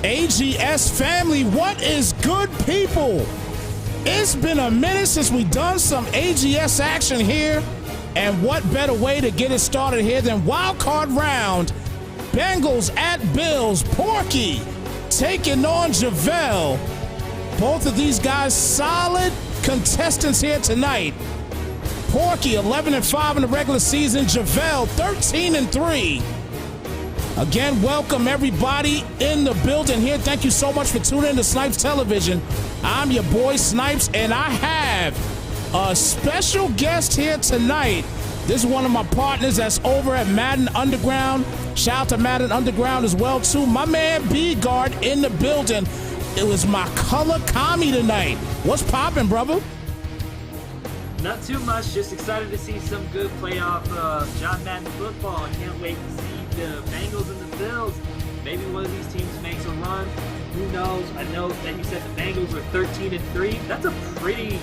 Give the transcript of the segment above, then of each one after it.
AGS family, what is good, people? It's been a minute since we done some AGS action here, and what better way to get it started here than wild card round? Bengals at Bills. Porky taking on Javel. Both of these guys solid contestants here tonight. Porky 11-5 in the regular season. Javel 13-3. Again, welcome everybody in the building here. Thank you so much for tuning in to Snypz Television. I'm your boy Snypz, and I have a special guest here tonight. This is one of my partners that's over at Madden Underground. Shout out to Madden Underground as well, too. My man B-Guard in the building. It was my color commie tonight. What's poppin', brother? Not too much. Just excited to see some good playoff John Madden football. I can't wait to see the Bengals and the Bills. Maybe one of these teams makes a run. Who knows? I know that you said the Bengals are 13-3. That's a pretty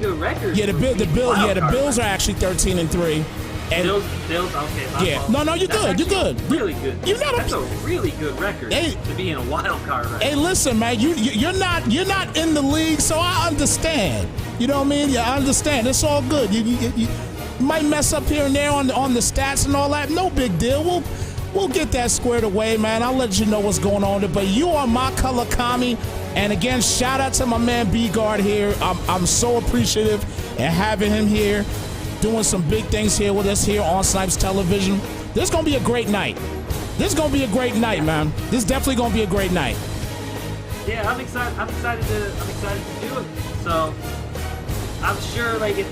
good record. Yeah, the Bills are actually 13-3. And Bills. Okay. Yeah. No, you're good. You're good. Really good. That's a really good record to be in a wild card. Right? Hey, listen, man. You're not in the league, so I understand. You know what I mean? Yeah, I understand. It's all good. You might mess up here and there on the stats and all that. No big deal. We'll get that squared away, man. I'll let you know what's going on there. But you are my color commie. And again, shout out to my man B-Guard here. I'm so appreciative and having him here, doing some big things here with us here on Snypz Television. This is gonna be a great night. This is gonna be a great night, man. This is definitely gonna be a great night. Yeah, I'm excited. I'm excited to do it. So I'm sure, like, if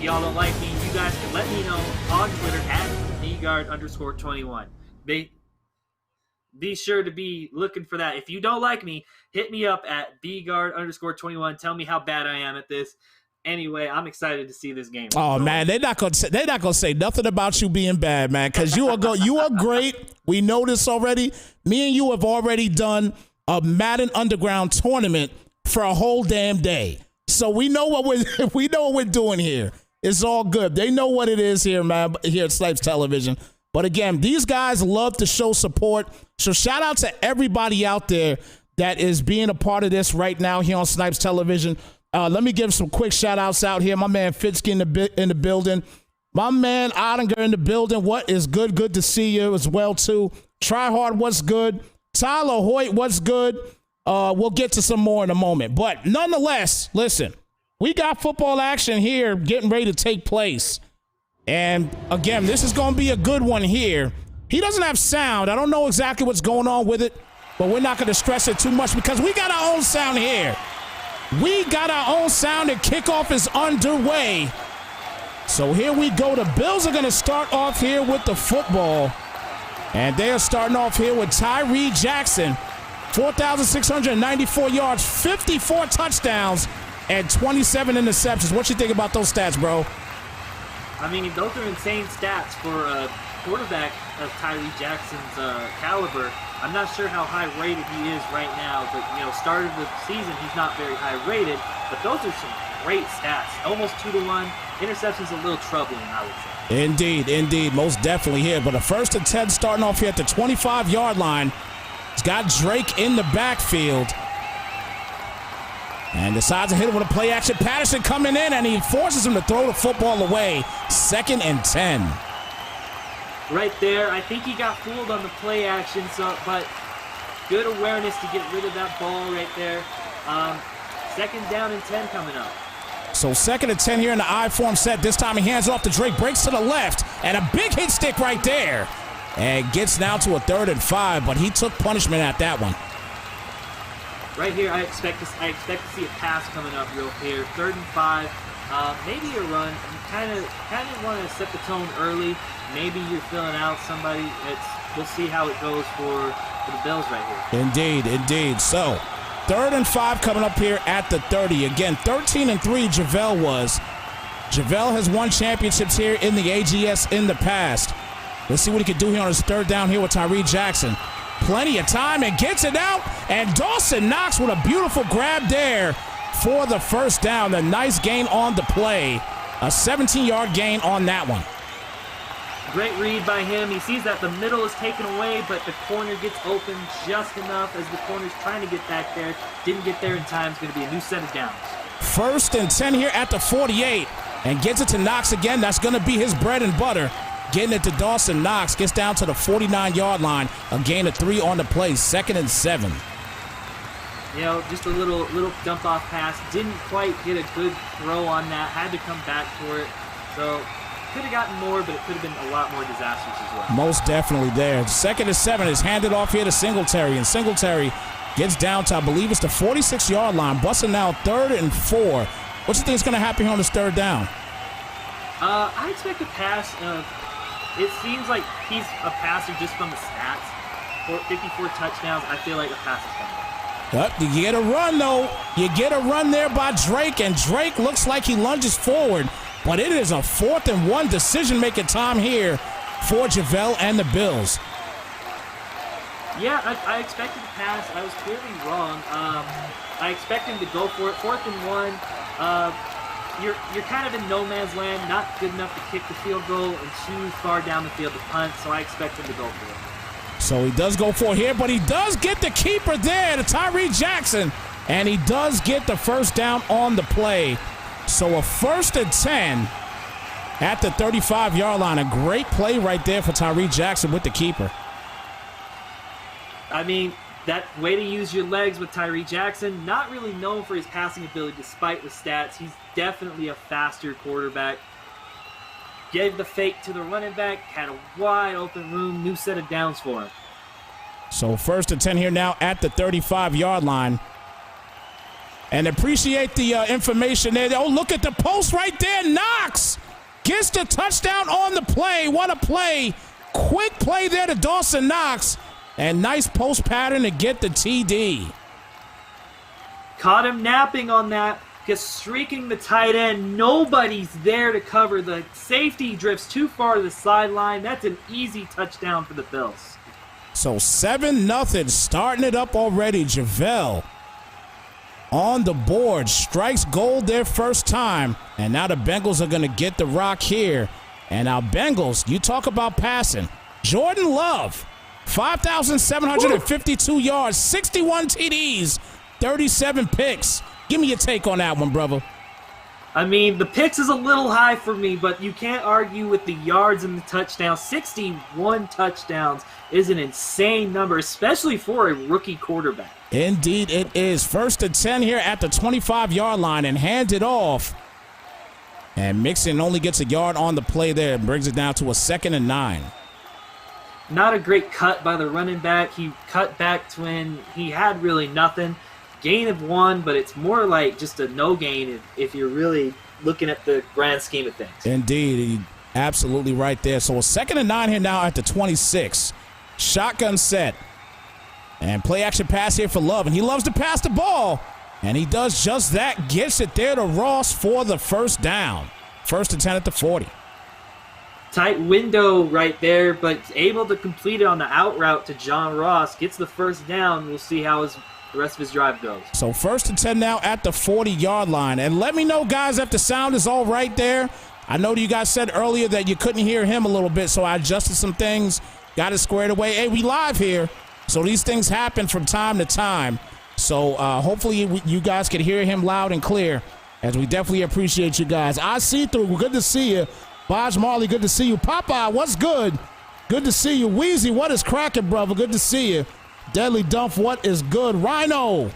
y'all don't like me, you guys can let me know on Twitter at @bguard_21. Be sure to be looking for that. If you don't like me, hit me up at @bguard_21. Tell me how bad I am at this. Anyway, I'm excited to see this game. Oh man, they're not gonna say nothing about you being bad, man, because you are great. We know this already. Me and you have already done a Madden Underground tournament for a whole damn day, so we know what we're doing here. It's all good. They know what it is here, man. Here at Snypz Television. But again, these guys love to show support. So shout out to everybody out there that is being a part of this right now here on Snypz Television. Let me give some quick shout outs out here. My man Fitzky in the building. My man Ottinger in the building. What is good? Good to see you as well, too. Try Hard, what's good? Tyler Hoyt, what's good? We'll get to some more in a moment. But nonetheless, listen, we got football action here getting ready to take place. And again, this is going to be a good one here. He doesn't have sound. I don't know exactly what's going on with it, but we're not going to stress it too much because we got our own sound here. We got our own sound, and kickoff is underway. So here we go. The Bills are going to start off here with the football. And they are starting off here with Tyree Jackson. 4,694 yards, 54 touchdowns, and 27 interceptions. What you think about those stats, bro? I mean, those are insane stats for a quarterback of Tyree Jackson's caliber. I'm not sure how high rated he is right now, but start of the season he's not very high rated. But those are some great stats. Almost 2-1. Interceptions a little troubling, I would say. Indeed, most definitely here. But a 1st and 10 starting off here at the 25-yard line. He's got Drake in the backfield. And decides to hit it with a play action. Patterson coming in, and he forces him to throw the football away. 2nd and 10. Right there, I think he got fooled on the play action, but good awareness to get rid of that ball right there. 2nd down and 10 coming up. So 2nd and 10 here in the I form set. This time he hands off to Drake, breaks to the left, and a big hit stick right there. And gets now to a 3rd and 5, but he took punishment at that one. Right here, I expect to see a pass coming up real here. 3rd and 5, maybe a run. You kind of want to set the tone early. Maybe you're filling out somebody. We'll see how it goes for the Bills right here. Indeed. So 3rd and 5 coming up here at the 30. Again, 13-3 Javel was. Javel has won championships here in the AGS in the past. Let's see what he can do here on his 3rd down here with Tyree Jackson. Plenty of time and gets it out. And Dawson Knox with a beautiful grab there for the 1st down. A nice gain on the play. A 17-yard gain on that one. Great read by him. He sees that the middle is taken away, but the corner gets open just enough as the corner's trying to get back there. Didn't get there in time. It's going to be a new set of downs. 1st and 10 here at the 48, and gets it to Knox again. That's going to be his bread and butter. Getting it to Dawson Knox, gets down to the 49-yard line. A gain of 3 on the play. 2nd and 7. You know, just a little dump off pass. Didn't quite get a good throw on that. Had to come back for it. So could have gotten more, but it could have been a lot more disastrous as well. Most definitely there. 2nd and 7 is handed off here to Singletary, and Singletary gets down to, I believe it's the 46-yard line. Busting now 3rd and 4. What do you think is going to happen here on this 3rd down? I expect a pass. It seems like he's a passer just from the stats. 54 touchdowns. I feel like a pass is coming. You get a run, though. You get a run there by Drake, and Drake looks like he lunges forward. But it is a 4th and 1 decision-making time here for Javale and the Bills. Yeah, I expected to pass. I was clearly wrong. I expect him to go for it. 4th and 1. You're kind of in no man's land. Not good enough to kick the field goal and too far down the field to punt. So I expect him to go for it. So he does go for it here, but he does get the keeper there, to Tyree Jackson, and he does get the 1st down on the play. So a 1st and 10 at the 35-yard line. A great play right there for Tyree Jackson with the keeper. I mean, that way to use your legs with Tyree Jackson. Not really known for his passing ability despite the stats. He's definitely a faster quarterback. Gave the fake to the running back, had a wide open room, new set of downs for him. So 1st and 10 here now at the 35-yard line. And appreciate the information there. Oh, look at the post right there. Knox gets the touchdown on the play. What a play. Quick play there to Dawson Knox. And nice post pattern to get the TD. Caught him napping on that. Just streaking the tight end. Nobody's there to cover. The safety drifts too far to the sideline. That's an easy touchdown for the Bills. So 7-0, starting it up already. Javale on the board, strikes gold their first time. And now the Bengals are going to get the rock here. And now Bengals, you talk about passing. Jordan Love, 5,752 yards, 61 TDs, 37 picks. Give me your take on that one, brother. I mean, the picks is a little high for me, but you can't argue with the yards and the touchdowns. 61 touchdowns is an insane number, especially for a rookie quarterback. Indeed it is. 1st and 10 here at the 25-yard line, and hands it off. And Mixon only gets a yard on the play there and brings it down to a 2nd and 9. Not a great cut by the running back. He cut back to when he had really nothing. Gain of 1, but it's more like just a no gain if you're really looking at the grand scheme of things. Indeed, absolutely right there. So a 2nd and 9 here now at the 26. Shotgun set. And play action pass here for Love. And he loves to pass the ball. And he does just that. Gets it there to Ross for the 1st down. 1st and 10 at the 40. Tight window right there, but able to complete it on the out route to John Ross. Gets the 1st down. We'll see how the rest of his drive goes. So 1st and 10 now at the 40-yard line. And let me know, guys, if the sound is all right there. I know you guys said earlier that you couldn't hear him a little bit, so I adjusted some things, got it squared away. Hey, we live here, so these things happen from time to time. So hopefully you guys can hear him loud and clear, as we definitely appreciate you guys. I see through. Good to see you. Bodge Marley, good to see you. Popeye, what's good? Good to see you. Wheezy, what is cracking, brother? Good to see you. Deadly Dump, what is good? Rhino,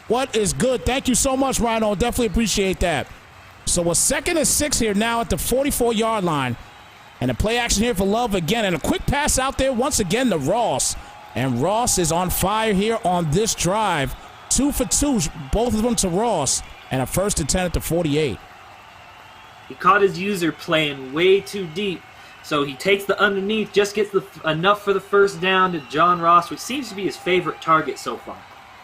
what is good? Thank you so much, Rhino. Definitely appreciate that. So a 2nd and 6 here now at the 44-yard line. And a play action here for Love again. And a quick pass out there once again to Ross. And Ross is on fire here on this drive. 2 for 2, both of them to Ross. And a 1st and 10 at the 48. He caught his user playing way too deep. So he takes the underneath, just gets enough for the 1st down to John Ross, which seems to be his favorite target so far.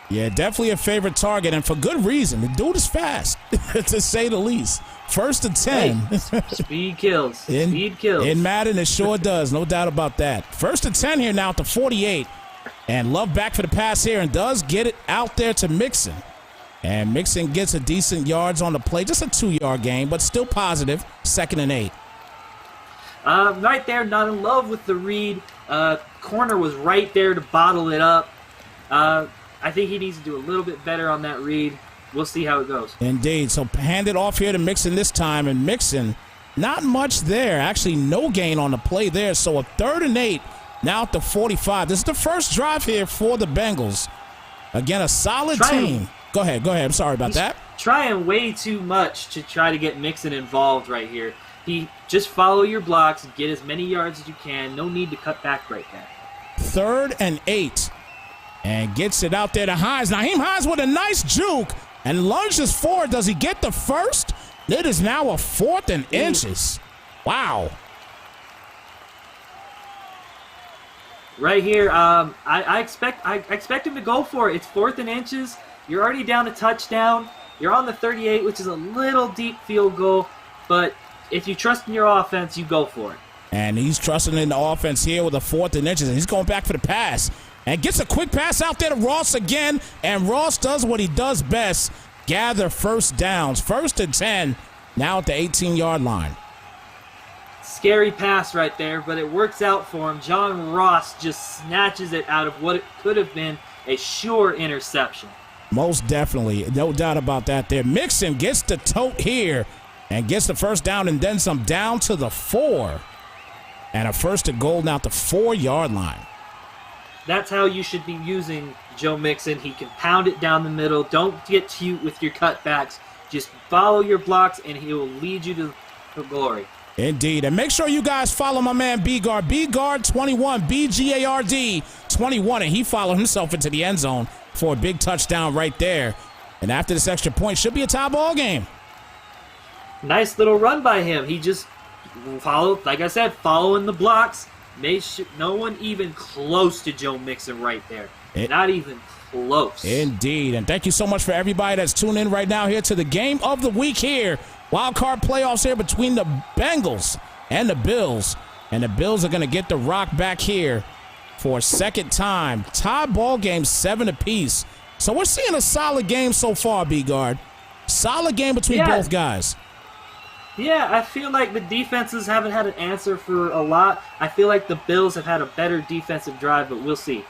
Yeah, definitely a favorite target, and for good reason. The dude is fast, to say the least. 1st and 10. Hey, speed kills. Speed kills. In Madden, it sure does. No doubt about that. 1st and 10 here now at the 48. And Love back for the pass here and does get it out there to Mixon. And Mixon gets a decent yards on the play. Just a 2-yard gain, but still positive. 2nd and 8. Right there, not in love with the read. Corner was right there to bottle it up. I think he needs to do a little bit better on that read. We'll see how it goes. Indeed. So hand it off here to Mixon this time, and Mixon, not much there. Actually, no gain on the play there. So a 3rd and 8 now at the 45. This is the first drive here for the Bengals. Again, a solid team. Go ahead. I'm sorry about that. Trying way too much to try to get Mixon involved right here. He just follow your blocks, get as many yards as you can. No need to cut back right there. 3rd and 8. And gets it out there to Hines. Nyheim Hines with a nice juke and lunges forward. Does he get the first? It is now a 4th and inches. Wow. Right here, I expect him to go for it. It's 4th and inches. You're already down a touchdown. You're on the 38, which is a little deep field goal. But if you trust in your offense, you go for it. And he's trusting in the offense here with a 4th and inches. And he's going back for the pass. And gets a quick pass out there to Ross again. And Ross does what he does best. Gather first downs. 1st and 10. Now at the 18-yard line. Scary pass right there, but it works out for him. John Ross just snatches it out of what it could have been a sure interception. Most definitely. No doubt about that there. Mixon gets the tote here and gets the first down and then some down to the 4. And a 1st and goal now at the 4-yard line. That's how you should be using Joe Mixon. He can pound it down the middle. Don't get cute with your cutbacks. Just follow your blocks, and he will lead you to glory. Indeed. And make sure you guys follow my man B-Guard. B-Guard 21, B-G-A-R-D 21. And he followed himself into the end zone for a big touchdown right there. And after this extra point, should be a tie ball game. Nice little run by him. He just followed, like I said, following the blocks. Made sure no one even close to Joe Mixon right there. Not even close. Indeed. And thank you so much for everybody that's tuning in right now here to the game of the week here. Wild card playoffs here between the Bengals and the Bills. And the Bills are going to get the rock back here for a second time. Tie ball game 7 apiece. So we're seeing a solid game so far, B-Guard. Solid game between both guys. Yeah, I feel like the defenses haven't had an answer for a lot. I feel like the Bills have had a better defensive drive, but we'll see.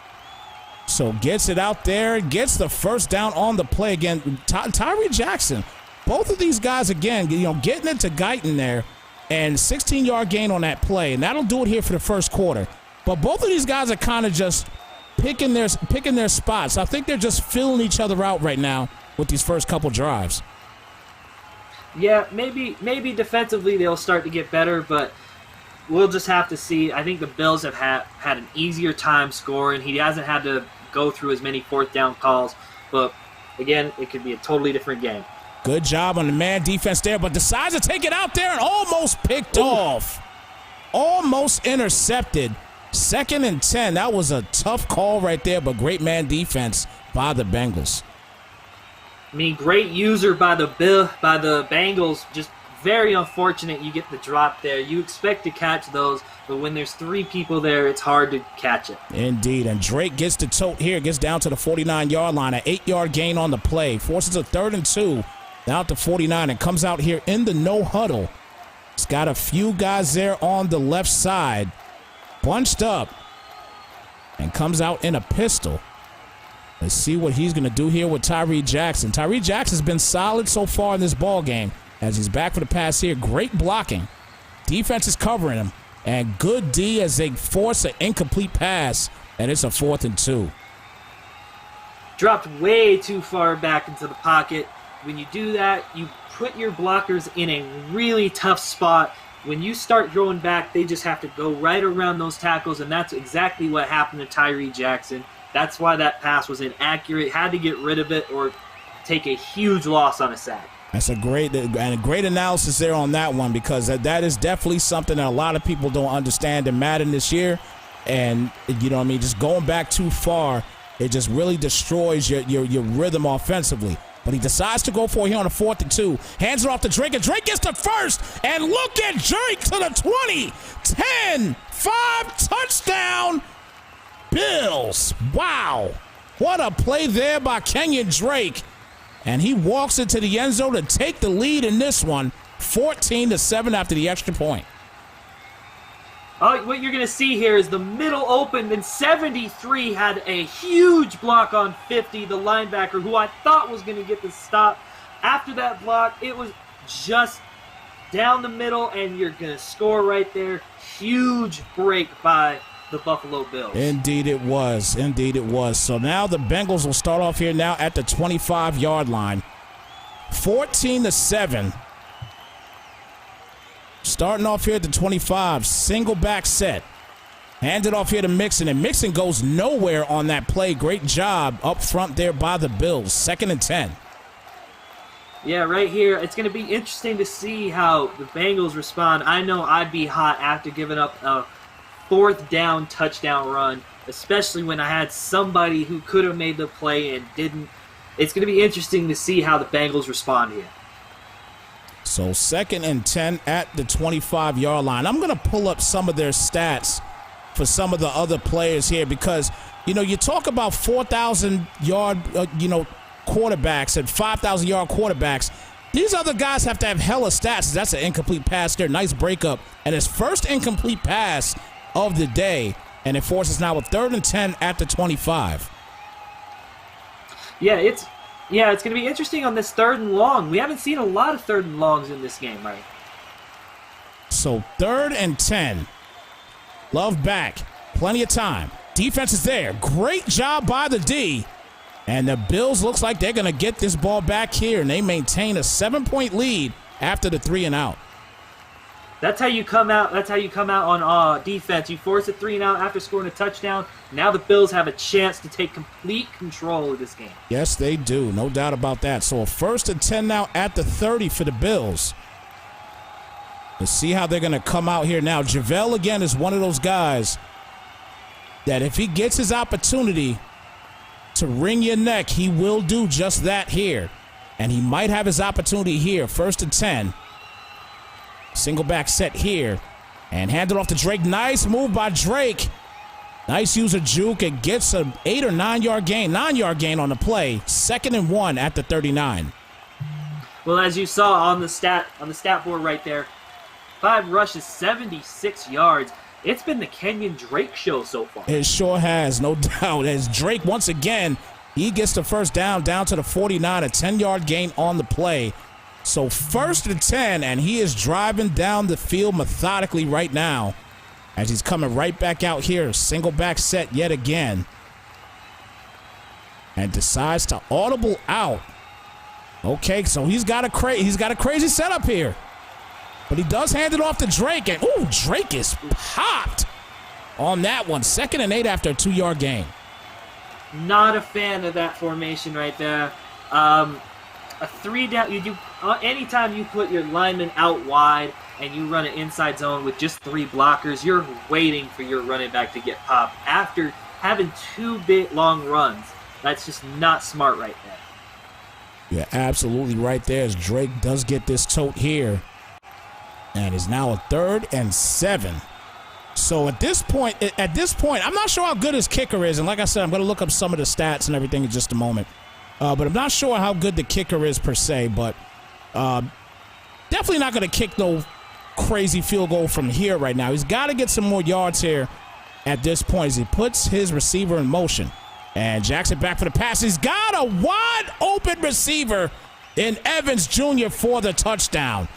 So gets it out there, gets the first down on the play again. Tyree Jackson, both of these guys again, getting it to Guyton there, and 16-yard gain on that play, and that'll do it here for the first quarter. But both of these guys are kind of just picking their spots. I think they're just filling each other out right now with these first couple drives. Yeah, maybe defensively they'll start to get better, but we'll just have to see. I think the Bills have had an easier time scoring. He hasn't had to go through as many 4th down calls, but again, it could be a totally different game. Good job on the man defense there, but decides to take it out there and almost picked off. Almost intercepted. 2nd and 10. That was a tough call right there, but great man defense by the Bengals. I mean, great user by the Bengals. Just very unfortunate you get the drop there. You expect to catch those, but when there's 3 people there, it's hard to catch it. Indeed, and Drake gets the tote here, gets down to the 49-yard line, an 8-yard gain on the play, forces a 3rd and 2, down to 49, and comes out here in the no huddle. It's got a few guys there on the left side, bunched up, and comes out in a pistol. Let's see what he's going to do here with Tyree Jackson. Tyree Jackson's been solid so far in this ball game as he's back for the pass here. Great blocking. Defense is covering him. And good D as they force an incomplete pass. And it's a 4th and 2. Dropped way too far back into the pocket. When you do that, you put your blockers in a really tough spot. When you start throwing back, they just have to go right around those tackles, and that's exactly what happened to Tyree Jackson. That's why that pass was inaccurate. Had to get rid of it or take a huge loss on a sack. That's a great analysis there on that one, because that is definitely something that a lot of people don't understand in Madden this year. And, just going back too far, it just really destroys your rhythm offensively. But he decides to go for it here on a 4th and 2. Hands it off to Drake, and Drake gets the first. And look at Drake to the 20, 10, 5, touchdown, Bills. Wow. What a play there by Kenyon Drake. And he walks into the end zone to take the lead in this one, 14-7 after the extra point. What you're going to see here is the middle open, then 73 had a huge block on 50, the linebacker, who I thought was going to get the stop. After that block, it was just down the middle, and you're going to score right there. Huge break by the Buffalo Bills. Indeed it was. Indeed it was. So now the Bengals will start off here now at the 25-yard line. 14-7. Starting off here at the 25, single back set. Hand it off here to Mixon, and Mixon goes nowhere on that play. Great job up front there by the Bills. 2nd and 10. Yeah, right here, it's going to be interesting to see how the Bengals respond. I know I'd be hot after giving up a 4th down touchdown run, especially when I had somebody who could have made the play and didn't. It's going to be interesting to see how the Bengals respond here. So 2nd and 10 at the 25-yard line. I'm going to pull up some of their stats for some of the other players here because, you know, you talk about 4,000-yard, quarterbacks and 5,000-yard quarterbacks. These other guys have to have hella stats. That's an incomplete pass there. Nice breakup. And his first incomplete pass of the day. And it forces now a 3rd and 10 at the 25. Yeah, it's going to be interesting on this 3rd and long. We haven't seen a lot of 3rd and longs in this game, right? So 3rd and 10. Love back. Plenty of time. Defense is there. Great job by the D. And the Bills looks like they're going to get this ball back here, and they maintain a 7-point lead after the 3 and out. That's how you come out. That's how you come out on defense. You force a 3 and out after scoring a touchdown. Now the Bills have a chance to take complete control of this game. Yes, they do. No doubt about that. So a 1st and 10 now at the 30 for the Bills. Let's see how they're going to come out here now. JaVale, again, is one of those guys that if he gets his opportunity to wring your neck, he will do just that here. And he might have his opportunity here. 1st and 10. Single back set here. And hand it off to Drake. Nice move by Drake. Nice use of juke. It gets an 8 or 9 yard gain. 9-yard gain on the play. 2nd and 1 at the 39. Well, as you saw on the stat board right there, 5 rushes, 76 yards. It's been the Kenyon Drake show so far. It sure has, no doubt. As Drake, once again, he gets the 1st down to the 49, a 10-yard gain on the play. So 1st and 10, and he is driving down the field methodically right now as he's coming right back out here. Single back set yet again. And decides to audible out. Okay, so he's got a crazy setup here. But he does hand it off to Drake, and ooh, Drake is popped on that one. 2nd and 8 after a 2-yard gain. Not a fan of that formation right there. A 3 down, anytime you put your lineman out wide and you run an inside zone with just 3 blockers, you're waiting for your running back to get popped after having 2 big long runs. That's just not smart right there. You're absolutely right there as Drake does get this tote here. And is now a 3rd and 7. So at this point, I'm not sure how good his kicker is. And like I said, I'm going to look up some of the stats and everything in just a moment. But I'm not sure how good the kicker is per se. But definitely not going to kick no crazy field goal from here right now. He's got to get some more yards here at this point as he puts his receiver in motion. And Jackson back for the pass. He's got a wide open receiver in Evans Jr. for the touchdown.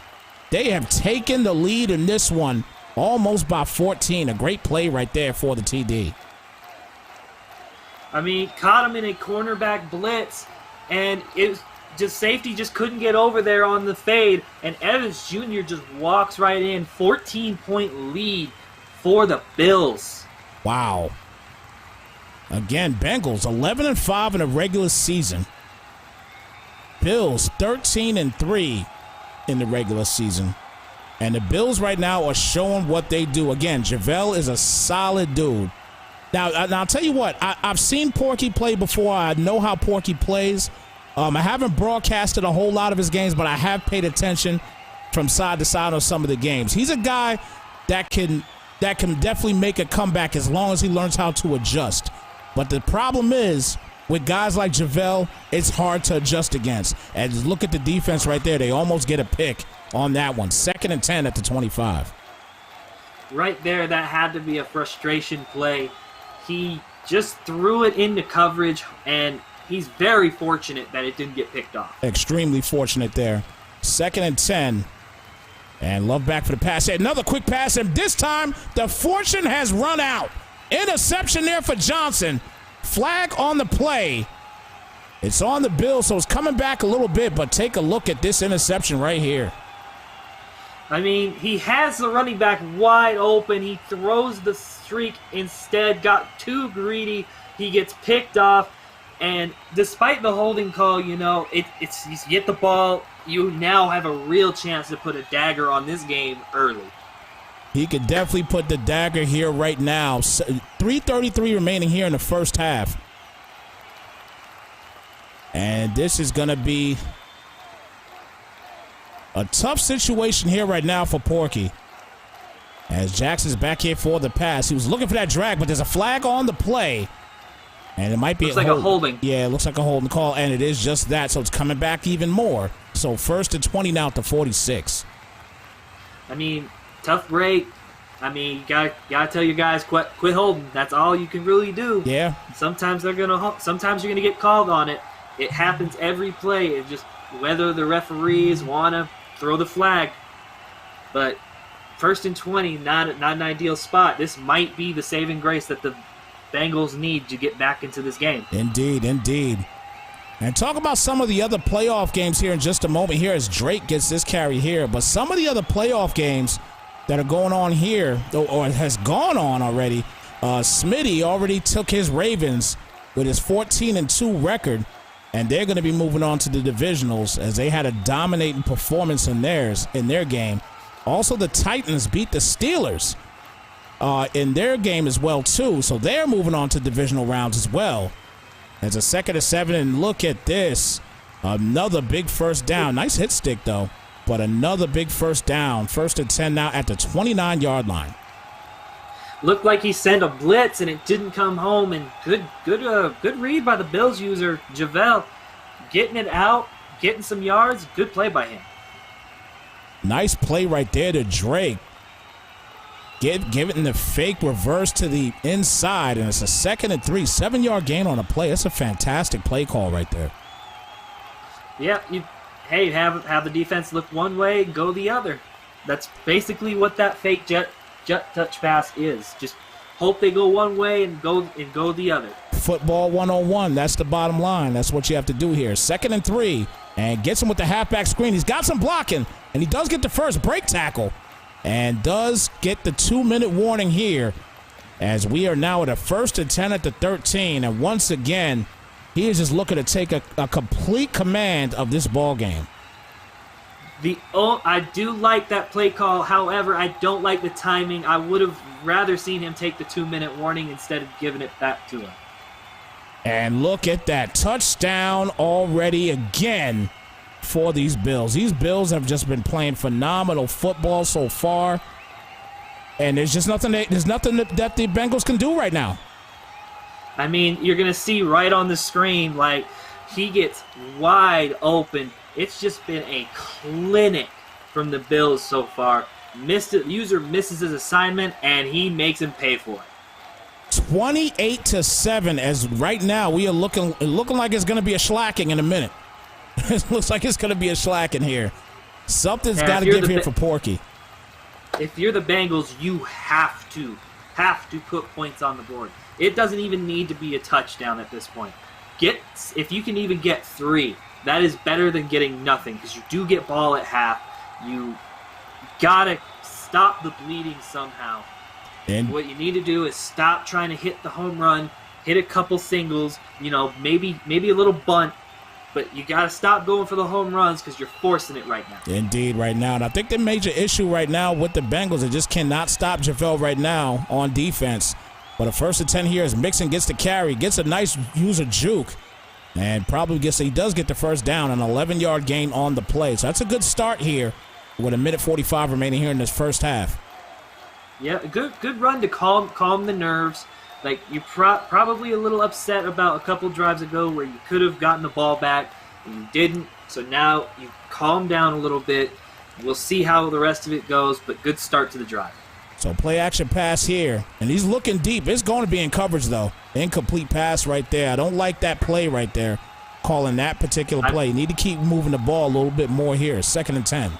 They have taken the lead in this one almost by 14. A great play right there for the TD. I mean, caught him in a cornerback blitz, and it was just safety just couldn't get over there on the fade, and Evans Jr. just walks right in. 14-point lead for the Bills. Wow. Again, Bengals 11-5 in a regular season. Bills 13-3 in the regular season. And the Bills right now are showing what they do. Again, JaVale is a solid dude. Now I'll tell you what, I've seen Porky play before. I know how Porky plays. I haven't broadcasted a whole lot of his games, but I have paid attention from side to side on some of the games. He's a guy that can definitely make a comeback as long as he learns how to adjust. But the problem is, with guys like JaVale, it's hard to adjust against. And look at the defense right there. They almost get a pick on that one. 2nd and 10 at the 25. right there, that had to be a frustration play. He just threw it into coverage, and he's very fortunate that it didn't get picked off. Extremely fortunate there. 2nd and 10. And Love back for the pass. Another quick pass, and this time the fortune has run out. Interception there for Johnson. Flag on the play. It's on the Bills, so it's coming back a little bit, but take a look at this interception right here. I mean, he has the running back wide open. He throws the streak instead, got too greedy. He gets picked off, and despite the holding call, you know, it's you get the ball, you now have a real chance to put a dagger on this game early. He could definitely put the dagger here right now. 3:33 remaining here in the first half. And this is going to be a tough situation here right now for Porky. As Jackson's back here for the pass. He was looking for that drag, but there's a flag on the play. And it might be a holding. Yeah, it looks like a holding call, and it is just that, so it's coming back even more. So 1st and 20 now to 46. I mean, tough break. I mean, you gotta tell your guys quit holding. That's all you can really do. Yeah. Sometimes you're gonna get called on it. It happens every play. It's just whether the referees want to throw the flag. But 1st and 20, not an ideal spot. This might be the saving grace that the Bengals need to get back into this game. Indeed, indeed. And talk about some of the other playoff games here in just a moment here as Drake gets this carry here. But some of the other playoff games that are going on here, or has gone on already, Smitty already took his Ravens with his 14-2 record, and they're going to be moving on to the divisionals as they had a dominating performance in their game. Also, the Titans beat the Steelers in their game as well, too. So they're moving on to divisional rounds as well. As a 2nd and 7, and look at this. Another big first down. Nice hit stick, though. But another big first down. 1st and 10 now at the 29-yard line. Looked like he sent a blitz, and it didn't come home. And good read by the Bills user, Javel. Getting it out, getting some yards. Good play by him. Nice play right there to Drake. Give it in the fake reverse to the inside, and it's a 2nd and 3, 7-yard gain on a play. That's a fantastic play call right there. Yeah, have the defense look one way, go the other. That's basically what that fake jet touch pass is. Just hope they go one way and go the other. Football 101. That's the bottom line. That's what you have to do here. 2nd and 3, and gets him with the halfback screen. He's got some blocking, and he does get the first break tackle. And does get the 2-minute warning here as we are now at a 1st and 10 at the 13. And once again, he is just looking to take a complete command of this ball game. I do like that play call. However, I don't like the timing. I would have rather seen him take the 2-minute warning instead of giving it back to him. And look at that touchdown already again for these Bills. These Bills have just been playing phenomenal football so far, and there's nothing that the Bengals can do right now. I mean, you're gonna see right on the screen, like, he gets wide open. It's just been a clinic from the Bills so far. User misses his assignment, and he makes him pay for it. 28-7, as right now we are looking like it's gonna be a shellacking in a minute. It looks like it's going to be a shellacking here. Something's got to give here for Porky. If you're the Bengals, you have to put points on the board. It doesn't even need to be a touchdown at this point. If you can even get 3, that is better than getting nothing, because you do get ball at half. You got to stop the bleeding somehow. And what you need to do is stop trying to hit the home run, hit a couple singles, maybe a little bunt. But you got to stop going for the home runs because you're forcing it right now. Indeed, right now. And I think the major issue right now with the Bengals, they just cannot stop Javel right now on defense. But a 1st and 10 here as Mixon gets the carry, gets a nice user juke, and he does get the first down, an 11-yard gain on the play. So that's a good start here with 1:45 remaining here in this first half. Yeah, good run to calm the nerves. Like, you're probably a little upset about a couple drives ago where you could have gotten the ball back and you didn't. So now you calm down a little bit. We'll see how the rest of it goes, but good start to the drive. So play action pass here. And he's looking deep. It's going to be in coverage, though. Incomplete pass right there. I don't like that play right there, calling that particular play. You need to keep moving the ball a little bit more here. 2nd and 10.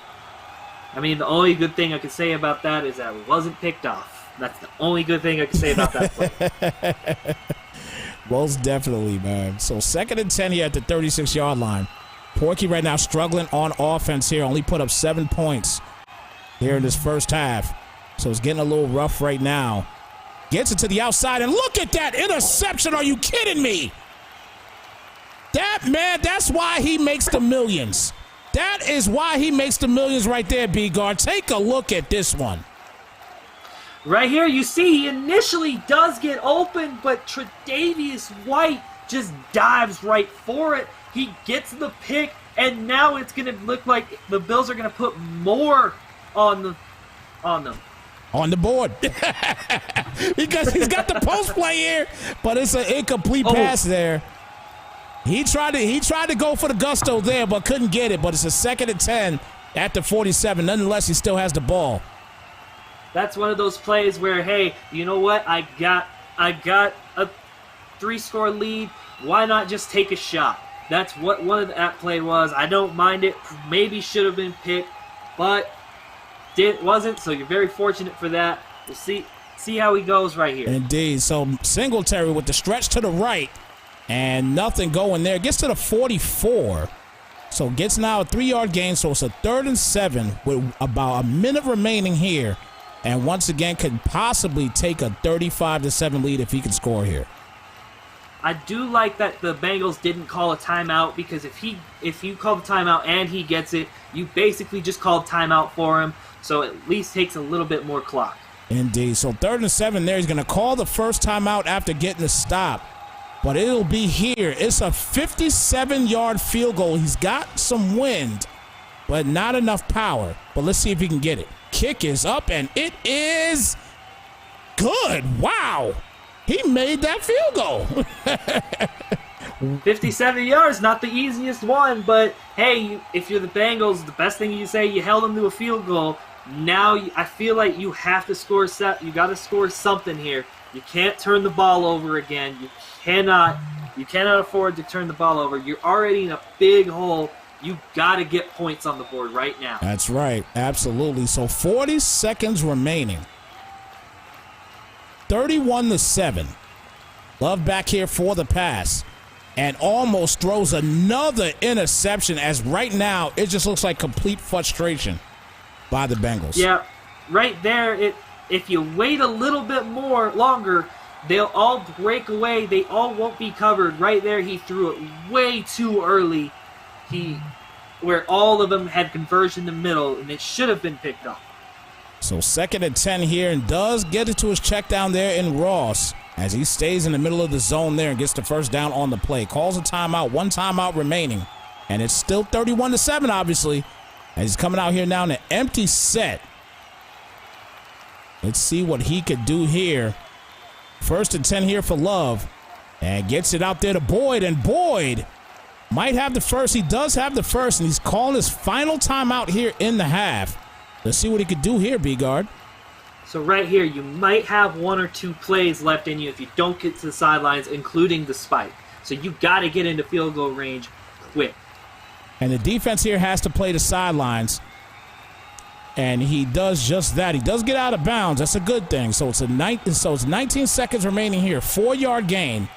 I mean, the only good thing I can say about that is that it wasn't picked off. That's the only good thing I can say about that play. Most definitely, man. So 2nd and 10 here at the 36-yard line. Porky right now struggling on offense here. Only put up 7 points here in this first half. So it's getting a little rough right now. Gets it to the outside, and look at that interception. Are you kidding me? That's why he makes the millions. That is why he makes the millions right there, B-Guard. Take a look at this one. Right here, you see he initially does get open, but Tre'Davious White just dives right for it. He gets the pick, and now it's going to look like the Bills are going to put more on them. On the board. Because he's got the post play here, but it's an incomplete pass there. He tried to go for the gusto there, but couldn't get it. But it's a 2nd and 10 at the 47. Nonetheless, he still has the ball. That's one of those plays where, hey, you know what? I got a 3-score lead. Why not just take a shot? That's what one of that play was. I don't mind it. Maybe should have been picked, but it wasn't. So you're very fortunate for that. We'll see how he goes right here. Indeed. So Singletary with the stretch to the right. And nothing going there. Gets to the 44. So gets now a 3-yard gain. So it's a 3rd and 7 with about a minute remaining here. And once again could possibly take a 35-7 lead if he can score here. I do like that the Bengals didn't call a timeout, because if you call the timeout and he gets it, you basically just called timeout for him. So at least takes a little bit more clock. Indeed. So 3rd and 7 there. He's going to call the first timeout after getting the stop. But it'll be here. It's a 57-yard field goal. He's got some wind, but not enough power. But let's see if he can get it. Kick is up, and it is good. Wow. He made that field goal. 57 yards, not the easiest one, but hey, if you're the Bengals, the best thing you say, you held them to a field goal. Now I feel like you have to score. You got to score something here. You can't turn the ball over again. You cannot afford to turn the ball over. You're already in a big hole. You got to get points on the board right now. That's right. Absolutely. So 40 seconds remaining. 31-7. Love back here for the pass. And almost throws another interception, as right now it just looks like complete frustration by the Bengals. Yeah, right there. If you wait a little bit longer, they'll all break away. They all won't be covered. Right there, he threw it way too early. Where all of them had conversion in the middle, and it should have been picked up. So 2nd and 10 here, and does get it to his check down there in Ross as he stays in the middle of the zone there and gets the first down on the play. Calls a timeout, 1 timeout remaining, and it's still 31-7, obviously, as he's coming out here now in an empty set. Let's see what he could do here. 1st and 10 here for Love, and gets it out there to Boyd, and Boyd might have the first. He does have the first, and he's calling his final timeout here in the half. Let's see what he could do here, B-Guard. So right here, you might have 1 or 2 plays left in you if you don't get to the sidelines, including the spike. So you got to get into field goal range quick. And the defense here has to play the sidelines, and he does just that. He does get out of bounds. That's a good thing. So it's 19 seconds remaining here. 4-yard gain.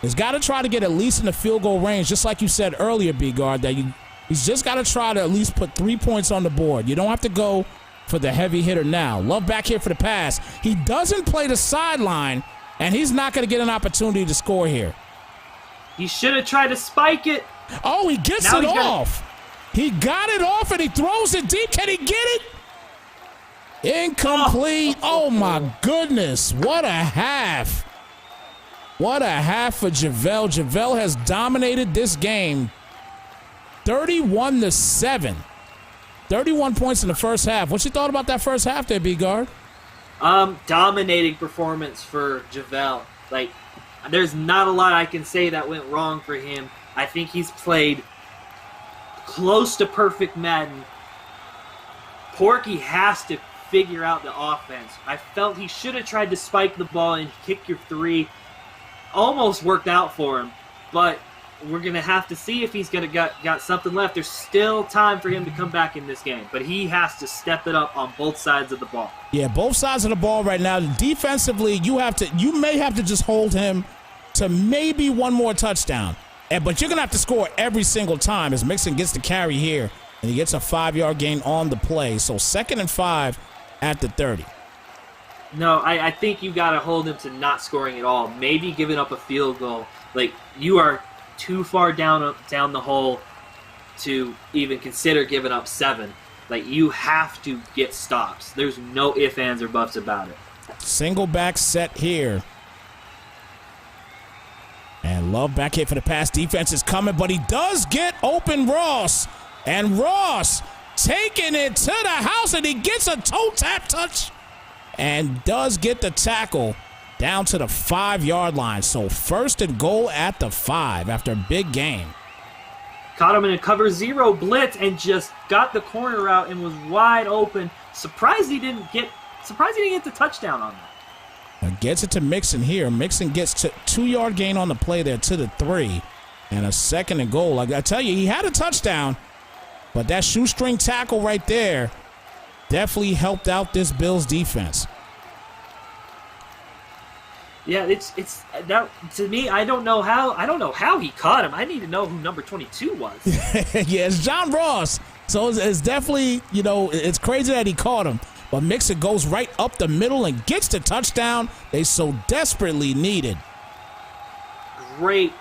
He's got to try to get at least in the field goal range, just like you said earlier, B-Guard, that he's just got to try to at least put 3 points on the board. You don't have to go for the heavy hitter now. Love back here for the pass. He doesn't play the sideline, and he's not going to get an opportunity to score here. He should have tried to spike it. Oh, he gets it off. He got it off, and he throws it deep. Can he get it? Incomplete. Oh, my goodness. What a half. What a half for JaVale. JaVale has dominated this game 31-7. 31 points in the first half. What you thought about that first half there, B-Guard? Dominating performance for JaVale. Like, there's not a lot I can say that went wrong for him. I think he's played close to perfect Madden. Porky has to figure out the offense. I felt he should have tried to spike the ball and kick your three. Almost worked out for him, but we're going to have to see if he's going to got something left. There's still time for him to come back in this game, but he has to step it up on both sides of the ball. Yeah, both sides of the ball right now. Defensively, you may have to just hold him to maybe one more touchdown. But you're going to have to score every single time as Mixon gets the carry here, and he gets a 5-yard gain on the play. So 2nd and 5 at the 30. No, I think you got to hold him to not scoring at all. Maybe giving up a field goal. Like, you are too far down the hole to even consider giving up 7. Like, you have to get stops. There's no ifs, ands, or buts about it. Single back set here. And Love back here for the pass. Defense is coming, but he does get open Ross. And Ross taking it to the house, and he gets a toe tap touch and does get the tackle down to the 5-yard line. So 1st and goal at the 5 after a big game. Caught him in a cover 0 blitz and just got the corner out and was wide open. Surprised he didn't get the touchdown on that. Gets it to Mixon here. Mixon gets to 2-yard gain on the play there to the 3. And a 2nd and goal. Like I tell you, he had a touchdown, but that shoestring tackle right there definitely helped out this Bills defense. Yeah, it's that to me. I don't know how he caught him. I need to know who number 22 was. Yeah, it's John Ross. So it's definitely, it's crazy that he caught him. But Mixon goes right up the middle and gets the touchdown they so desperately needed. Great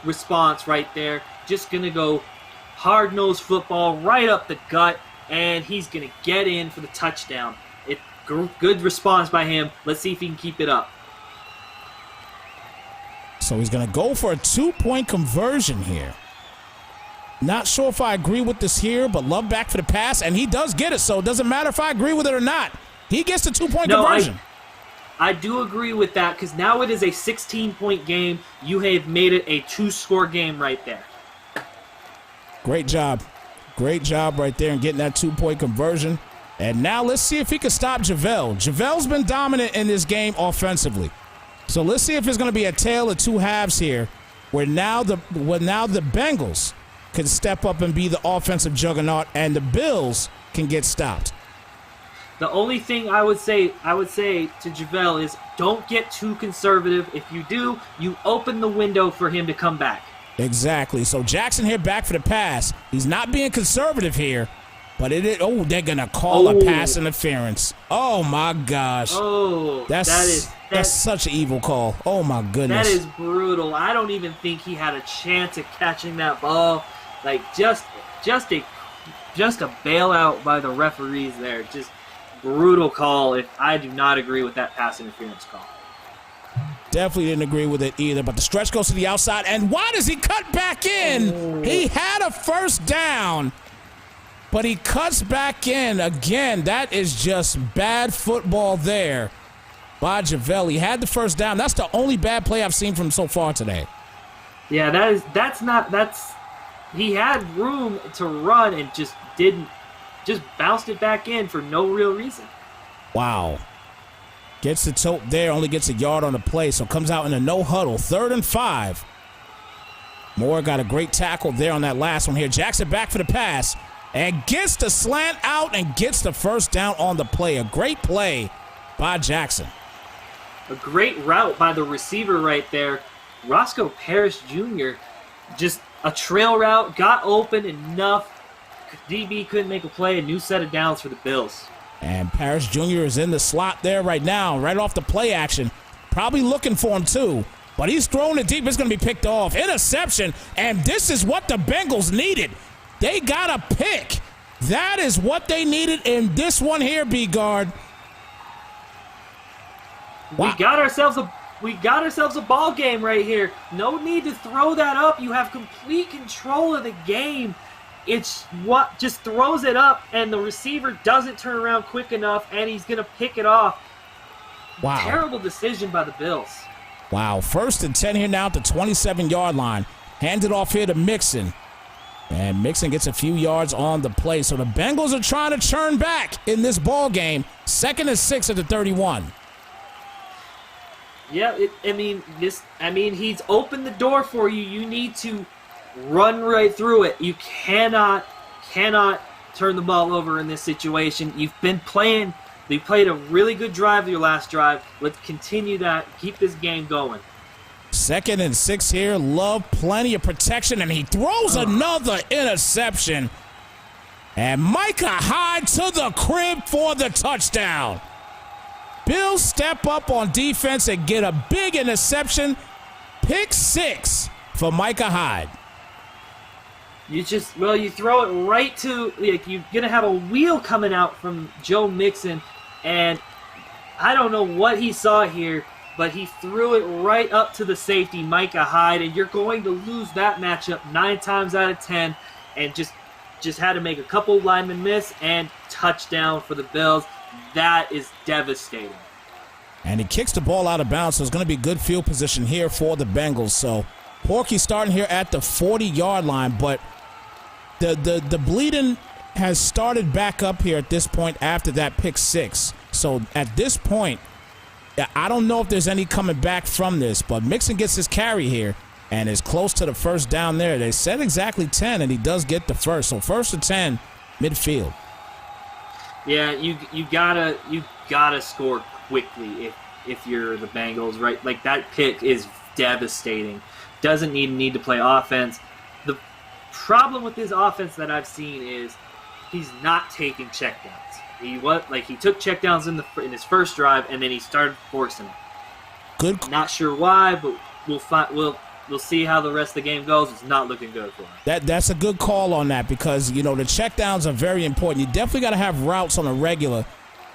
response right there. Just going to go hard-nosed football right up the gut, and he's going to get in for the touchdown. Good response by him. Let's see if he can keep it up. So he's going to go for a 2-point conversion here. Not sure if I agree with this here, but Love back for the pass, and he does get it, so it doesn't matter if I agree with it or not. He gets the 2-point conversion. I do agree with that, because now it is a 16-point game. You have made it a 2-score game right there. Great job. Great job right there in getting that 2-point conversion. And now let's see if he can stop JaVale. JaVale's been dominant in this game offensively. So let's see if it's going to be a tale of two halves here, where now the Bengals can step up and be the offensive juggernaut, and the Bills can get stopped. The only thing I would say to JaVale is don't get too conservative. If you do, you open the window for him to come back. Exactly. So Jackson here back for the pass. He's not being conservative here, but they're going to call a pass interference. Oh, my gosh. Oh, that's such an evil call. Oh, my goodness. That is brutal. I don't even think he had a chance at catching that ball. Like, just a bailout by the referees there. Just brutal call. If I do not agree with that pass interference call. Definitely didn't agree with it either, but the stretch goes to the outside, and why does he cut back in? Oh. He had a first down, but he cuts back in. Again, that is just bad football there by JaVale. He had the first down. That's the only bad play I've seen from him so far today. Yeah, he had room to run and just bounced it back in for no real reason. Wow. Gets the tote there, only gets a yard on the play, so comes out in a no huddle. 3rd and 5. Moore got a great tackle there on that last one here. Jackson back for the pass and gets the slant out and gets the first down on the play. A great play by Jackson. A great route by the receiver right there. Roscoe Parrish Jr. just a trail route, got open enough. DB couldn't make a play, a new set of downs for the Bills. And Parrish Jr. is in the slot there right now, right off the play action. Probably looking for him too, but he's throwing it deep. It's going to be picked off. Interception, and this is what the Bengals needed. They got a pick. That is what they needed in this one here, B-Guard. Wow. We got ourselves a ball game right here. No need to throw that up. You have complete control of the game. It's what just throws it up, and the receiver doesn't turn around quick enough, and he's going to pick it off. Wow. Terrible decision by the Bills. Wow. 1st and 10 here now at the 27-yard line. Handed off here to Mixon. And Mixon gets a few yards on the play. So the Bengals are trying to churn back in this ball game. 2nd and 6 at the 31. Yeah, he's opened the door for you. You need to run right through it. You cannot turn the ball over in this situation. You played a really good drive your last drive. Let's continue that. Keep this game going. 2nd and 6 here. Love plenty of protection, and he throws another interception. And Micah Hyde to the crib for the touchdown. Bills step up on defense and get a big interception. Pick 6 for Micah Hyde. You throw it right to, you're going to have a wheel coming out from Joe Mixon, and I don't know what he saw here, but he threw it right up to the safety, Micah Hyde, and you're going to lose that matchup 9 times out of 10, and just had to make a couple linemen miss, and touchdown for the Bills. That is devastating. And he kicks the ball out of bounds, so it's going to be good field position here for the Bengals. So Porky starting here at the 40-yard line, but the bleeding has started back up here at this point after that pick 6. So at this point, I don't know if there's any coming back from this, but Mixon gets his carry here and is close to the first down there. They said exactly 10, and he does get the first. So 1st and 10, midfield. Yeah, you gotta score quickly if you're the Bengals, right? Like, that pick is devastating. Doesn't need to play offense. The problem with this offense that I've seen is he's not taking checkdowns. He took checkdowns in his first drive, and then he started forcing it. Good. Not sure why, but we'll see how the rest of the game goes. It's not looking good for him. That's a good call on that, because the checkdowns are very important. You definitely got to have routes on a regular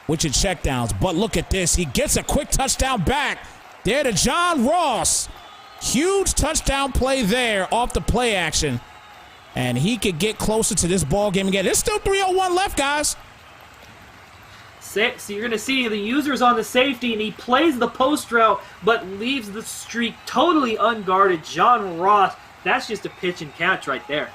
with your checkdowns. But look at this. He gets a quick touchdown back there to John Ross. Huge touchdown play there off the play action. And he could get closer to this ball game again. There's still 3:01 left, guys. So you're going to see the user's on the safety, and he plays the post route, but leaves the streak totally unguarded. John Ross, that's just a pitch and catch right there.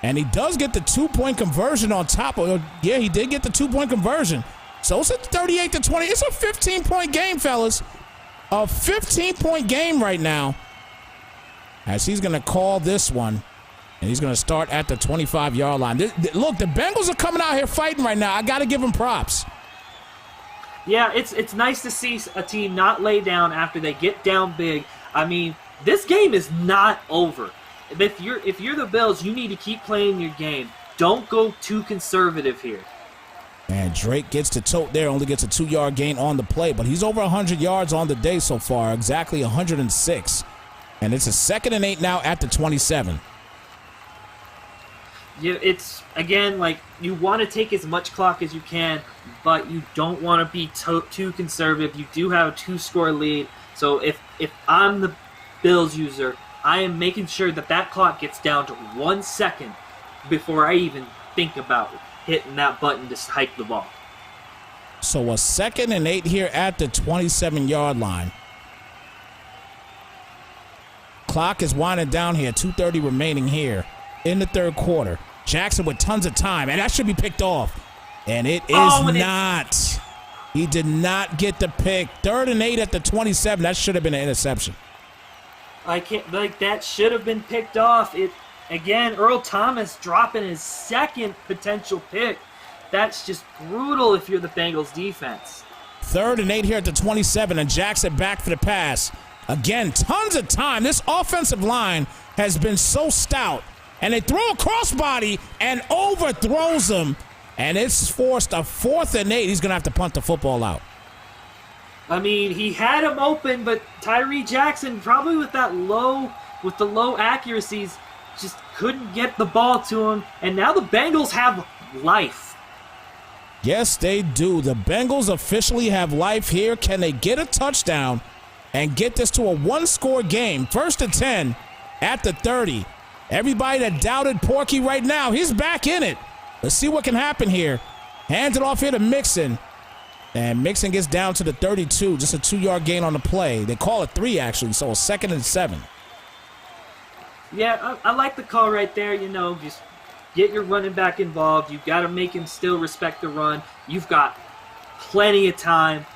And he does get the 2-point conversion on top of it. Yeah, he did get the 2-point conversion. So it's a 38-20. It's a 15-point game, fellas. A 15-point game right now. As he's going to call this one. And he's going to start at the 25-yard line. Look, the Bengals are coming out here fighting right now. I got to give them props. Yeah, it's nice to see a team not lay down after they get down big. I mean, this game is not over. If you're the Bills, you need to keep playing your game. Don't go too conservative here. And Drake gets to tote there, only gets a 2-yard gain on the play, but he's over 100 yards on the day so far, exactly 106. And it's a 2nd and 8 now at the 27. Yeah, it's, again, you want to take as much clock as you can, but you don't want to be too conservative. You do have a 2-score lead, so if I'm the Bills user, I am making sure that clock gets down to 1 second before I even think about hitting that button to hike the ball. So a 2nd and 8 here at the 27-yard line. Clock is winding down here, 2:30 remaining here in the third quarter. Jackson with tons of time, and that should be picked off. And it is not. He did not get the pick. 3rd and 8 at the 27. That should have been an interception. That should have been picked off. Again, Earl Thomas dropping his 2nd potential pick. That's just brutal if you're the Bengals defense. 3rd and 8 here at the 27, and Jackson back for the pass. Again, tons of time. This offensive line has been so stout. And they throw a crossbody and overthrows him. And it's forced a 4th and 8. He's going to have to punt the football out. I mean, he had him open, but Tyree Jackson, probably with the low accuracies, just couldn't get the ball to him. And now the Bengals have life. Yes, they do. The Bengals officially have life here. Can they get a touchdown and get this to a 1-score game? 1st and 10 at the 30. Everybody that doubted Porky right now, he's back in it. Let's see what can happen here. Hands it off here to Mixon. And Mixon gets down to the 32. Just a 2-yard gain on the play. They call it 3, actually, so a 2nd and 7. Yeah, I like the call right there. You know, just get your running back involved. You've got to make him still respect the run. You've got plenty of time.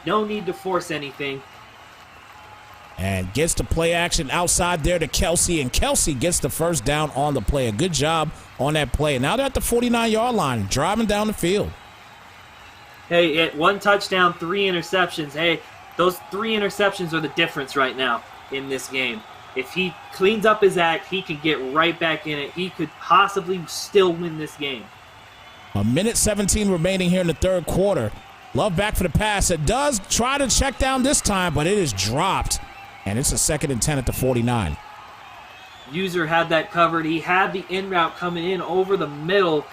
No need to force anything. And gets the play action outside there to Kelsey, and Kelsey gets the first down on the play. A good job on that play. Now they're at the 49-yard line, driving down the field. Hey, at 1 touchdown, 3 interceptions. Hey, those 3 interceptions are the difference right now in this game. If he cleans up his act, he can get right back in it. He could possibly still win this game. 1:17 remaining here in the third quarter. Love back for the pass. It does try to check down this time, but it is dropped. And it's a 2nd and 10 at the 49. User had that covered. He had the in route coming in over the middle.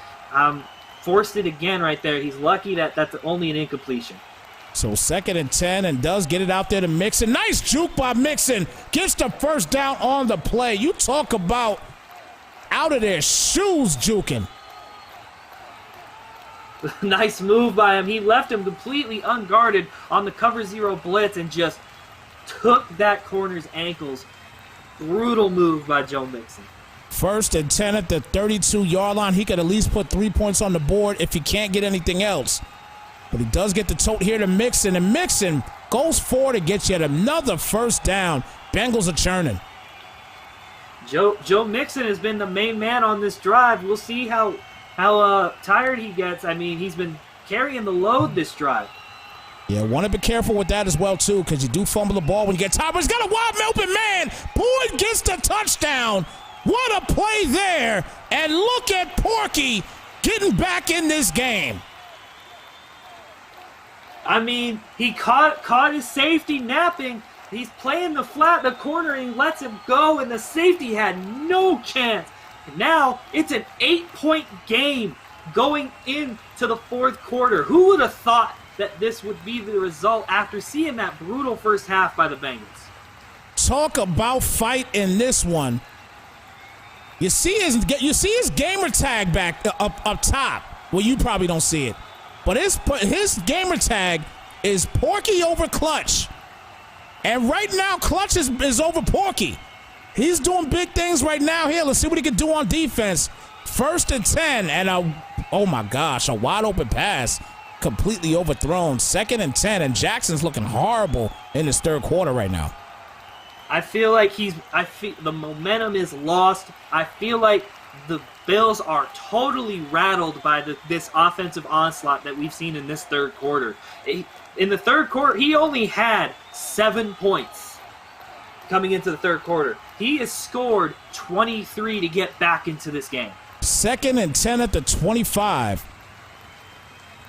Forced it again right there. He's lucky that that's only an incompletion. So 2nd and 10, and does get it out there to Mixon. Nice juke by Mixon. Gets the first down on the play. You talk about out of their shoes juking. Nice move by him. He left him completely unguarded on the cover 0 blitz and just took that corner's ankles. Brutal move by Joe Mixon. 1st and 10 at the 32-yard line. He could at least put 3 points on the board if he can't get anything else. But he does get the tote here to Mixon, and Mixon goes forward to get yet another first down. Bengals are churning. Joe Mixon has been the main man on this drive. We'll see how tired he gets. I mean, he's been carrying the load this drive. Yeah, want to be careful with that as well, too, because you do fumble the ball when you get tired. But he's got a wide open man. Boyd gets the touchdown. What a play there. And look at Porky getting back in this game. I mean, he caught his safety napping. He's playing the flat in the corner, and he lets him go, and the safety had no chance. Now it's an 8-point game going into the fourth quarter. Who would have thought that this would be the result after seeing that brutal first half by the Bengals? Talk about fight in this one. You see his gamer tag back up top. Well, you probably don't see it, but his gamer tag is Porky over Clutch, and right now Clutch is over Porky. He's doing big things right now here. Let's see what he can do on defense. 1st and 10, and oh my gosh, a wide open pass completely overthrown. 2nd and 10, and Jackson's looking horrible in this third quarter right now. I feel like the momentum is lost. I feel like the Bills are totally rattled by this offensive onslaught that we've seen in this third quarter. In the third quarter, he only had 7 points coming into the third quarter. He has scored 23 to get back into this game. 2nd and 10 at the 25.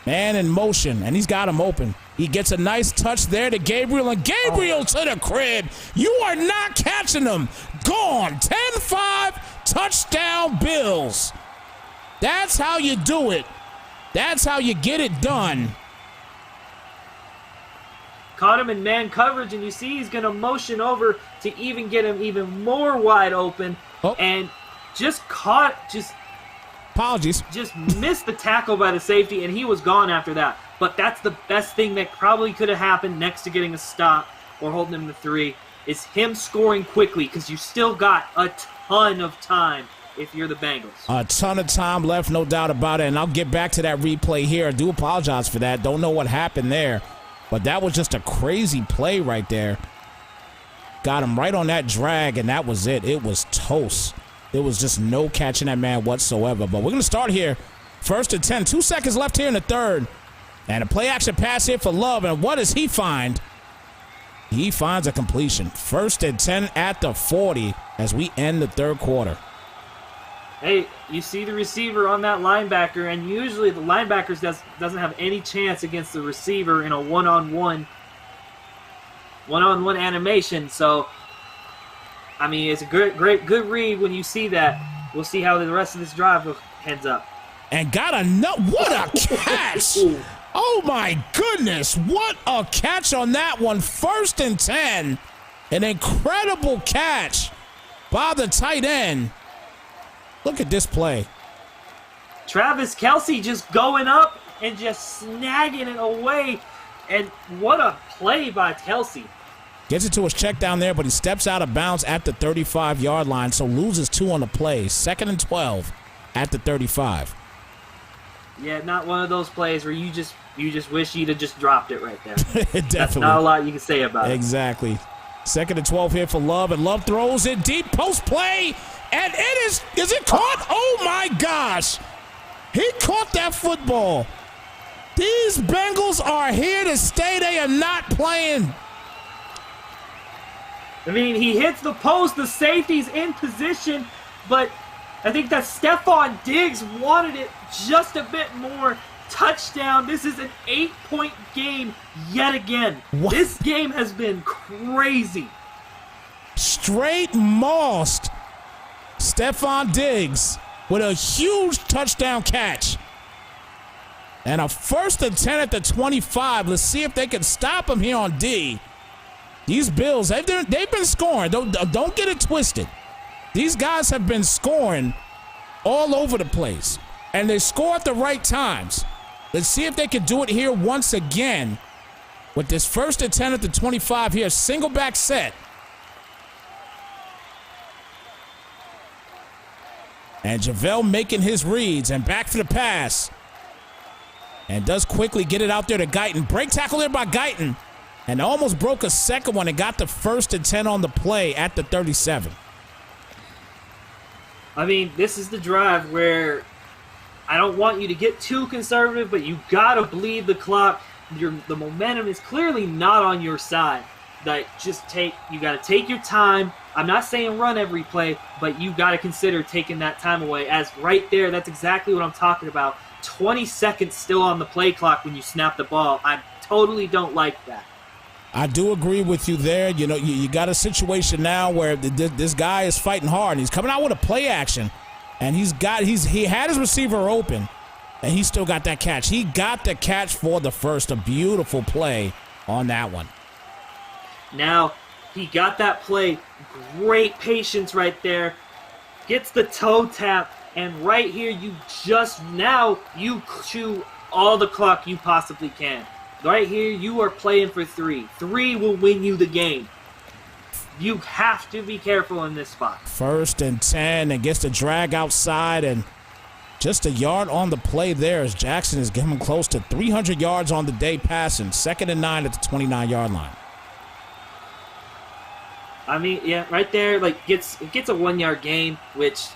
Man in motion, and he's got him open. He gets a nice touch there to Gabriel, and Gabriel to the crib. You are not catching him. Gone. 10-5, touchdown Bills. That's how you do it. That's how you get it done. Caught him in man coverage, and you see he's going to motion over to even get him even more wide open. And apologies. Just missed the tackle by the safety, and he was gone after that. But that's the best thing that probably could have happened next to getting a stop or holding him to 3 is him scoring quickly, because you still got a ton of time if you're the Bengals. A ton of time left, no doubt about it. And I'll get back to that replay here. I do apologize for that. Don't know what happened there. But that was just a crazy play right there. Got him right on that drag, and that was it. It was toast. There was just no catching that man whatsoever. But we're going to start here. 1st and 10. 2 seconds left here in the third. And a play-action pass here for Love. And what does he find? He finds a completion. 1st and 10 at the 40 as we end the third quarter. Hey, you see the receiver on that linebacker, and usually the linebacker doesn't have any chance against the receiver in a one-on-one animation. So, I mean, it's a good read when you see that. We'll see how the rest of this drive heads up. And got a nut. What a catch! Oh my goodness! What a catch on that one. 1st and 10. An incredible catch by the tight end. Look at this play. Travis Kelce just going up and just snagging it away. And what a play by Kelce. Gets it to his check down there, but he steps out of bounds at the 35-yard line, so loses 2 on the play. 2nd and 12 at the 35. Yeah, not one of those plays where you just wish you'd have just dropped it right there. Definitely. That's not a lot you can say about it. Exactly. 2nd and 12 here for Love, and Love throws it deep, post play, and is it caught? Oh my gosh. He caught that football. These Bengals are here to stay. They are not playing. I mean, he hits the post, the safety's in position, but I think that Stephon Diggs wanted it just a bit more. Touchdown. This is an 8-point game yet again. What? This game has been crazy. Straight mossed Stephon Diggs with a huge touchdown catch. And a 1st and 10 at the 25. Let's see if they can stop him here on D. These Bills, they've been scoring. Don't get it twisted. These guys have been scoring all over the place. And they score at the right times. Let's see if they can do it here once again with this 1st and 10 at the 25 here. Single back set. And JaVale making his reads and back for the pass. And does quickly get it out there to Guyton. Break tackle there by Guyton. And almost broke a second one and got the 1st and 10 on the play at the 37. I mean, this is the drive where I don't want you to get too conservative, but you got to bleed the clock. The momentum is clearly not on your side. Like, you got to take your time. I'm not saying run every play, but you got to consider taking that time away. As right there, that's exactly what I'm talking about. 20 seconds still on the play clock when you snap the ball. I totally don't like that. I do agree with you there. You know, you got a situation now where this guy is fighting hard. And he's coming out with a play action, and he had his receiver open, and he still got that catch. He got the catch for the first. A beautiful play on that one. Now, he got that play. Great patience right there. Gets the toe tap, and right here you chew all the clock you possibly can. Right here, you are playing for 3. 3 will win you the game. You have to be careful in this spot. 1st and 10, and gets the drag outside, and just a yard on the play there as Jackson is getting close to 300 yards on the day passing. 2nd and 9 at the 29-yard line. I mean, yeah, right there, like, gets a 1-yard gain, which,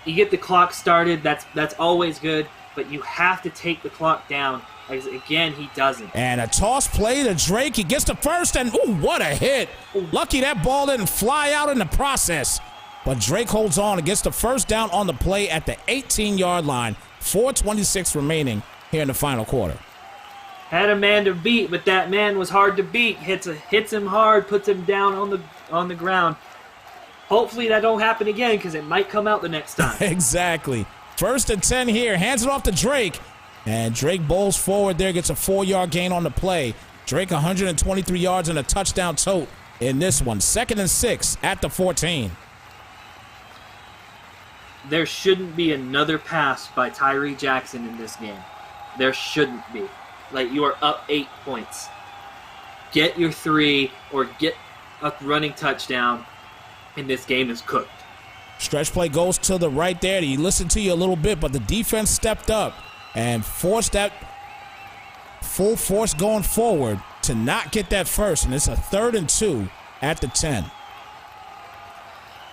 you get the clock started, that's always good, but you have to take the clock down. Again, he doesn't. And a toss play to Drake. He gets the first, and ooh, what a hit. Lucky that ball didn't fly out in the process. But Drake holds on and gets the 1st down on the play at the 18-yard line. 4:26 remaining here in the final quarter. Had a man to beat, but that man was hard to beat. Hits him hard, puts him down on the ground. Hopefully that don't happen again, because it might come out the next time. Exactly. 1st and 10 here. Hands it off to Drake. And Drake bowls forward there, gets a 4-yard gain on the play. Drake 123 yards and a touchdown tote in this one. 2nd and 6 at the 14. There shouldn't be another pass by Tyree Jackson in this game. There shouldn't be. Like, you are up 8 points. Get your 3 or get a running touchdown, and this game is cooked. Stretch play goes to the right there. He listened to you a little bit, but the defense stepped up and forced that full force going forward to not get that first. And it's a 3rd and 2 at the 10.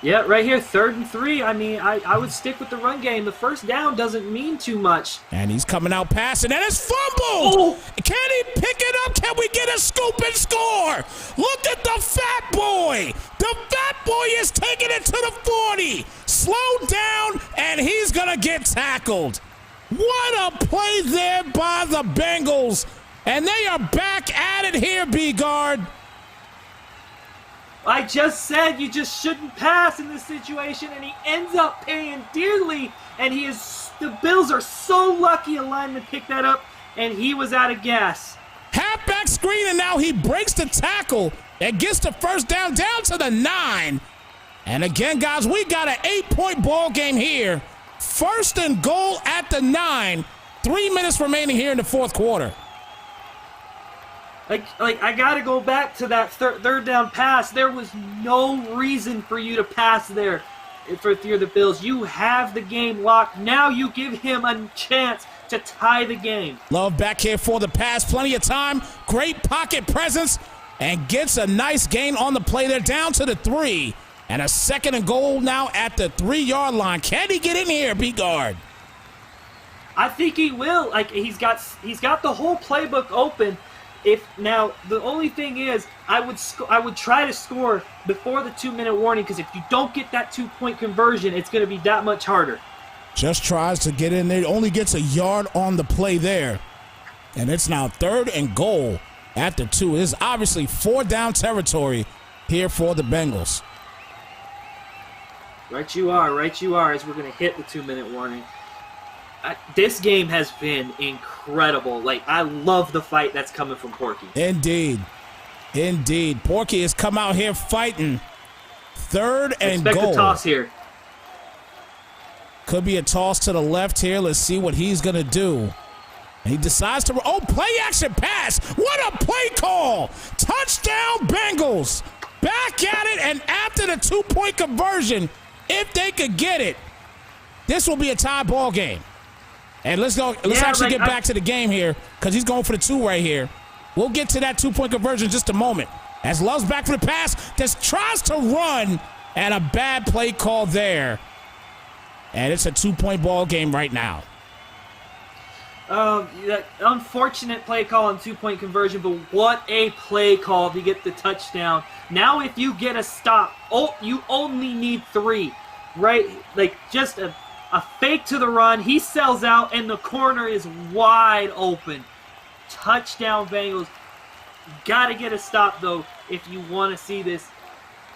Yeah, right here, 3rd and 3. I mean, I would stick with the run game. The 1st down doesn't mean too much. And he's coming out passing, and it's fumbled. Oh. Can he pick it up? Can we get a scoop and score? Look at the fat boy. The fat boy is taking it to the 40. Slow down, and he's going to get tackled. What a play there by the Bengals. And they are back at it here, B-Guard. I just said you just shouldn't pass in this situation, and he ends up paying dearly. And the Bills are so lucky a lineman picked that up, and he was out of gas. Halfback screen, and now he breaks the tackle and gets the 1st down to the 9. And again, guys, we got an 8-point ball game here. 1st and goal at the 9. 3 minutes remaining here in the 4th quarter. Like I gotta go back to that third down pass. There was no reason for you to pass there for the Bills. You have the game locked. Now you give him a chance to tie the game. Love back here for the pass. Plenty of time. Great pocket presence. And gets a nice gain on the play. They're down to the 3. And a 2nd and goal now at the 3-yard line. Can he get in here, B-Guard? I think he will. Like he's got the whole playbook open. If now the only thing is, I would try to score before the 2-minute warning, because if you don't get that 2-point conversion, it's going to be that much harder. Just tries to get in there. Only gets a yard on the play there, and it's now 3rd and goal at the 2. It is obviously 4-down territory here for the Bengals. Right you are, as we're going to hit the 2-minute warning. This game has been incredible. Like, I love the fight that's coming from Porky. Indeed. Porky has come out here fighting. 3rd and goal. Expect a toss here. Could be a toss to the left here. Let's see what he's going to do. And he decides to... Oh, play action pass. What a play call. Touchdown Bengals. Back at it, and after the 2-point conversion, if they could get it, this will be a tie ball game. And let's actually get back to the game here, because he's going for the 2 right here. We'll get to that 2-point conversion in just a moment. As Love's back for the pass, just tries to run, and a bad play call there. And it's a 2-point ball game right now. Unfortunate play call on 2-point conversion, but what a play call to get the touchdown. Now if you get a stop, you only need 3, right? Like just a fake to the run. He sells out, and the corner is wide open. Touchdown Bengals. Got to get a stop, though, if you want to see this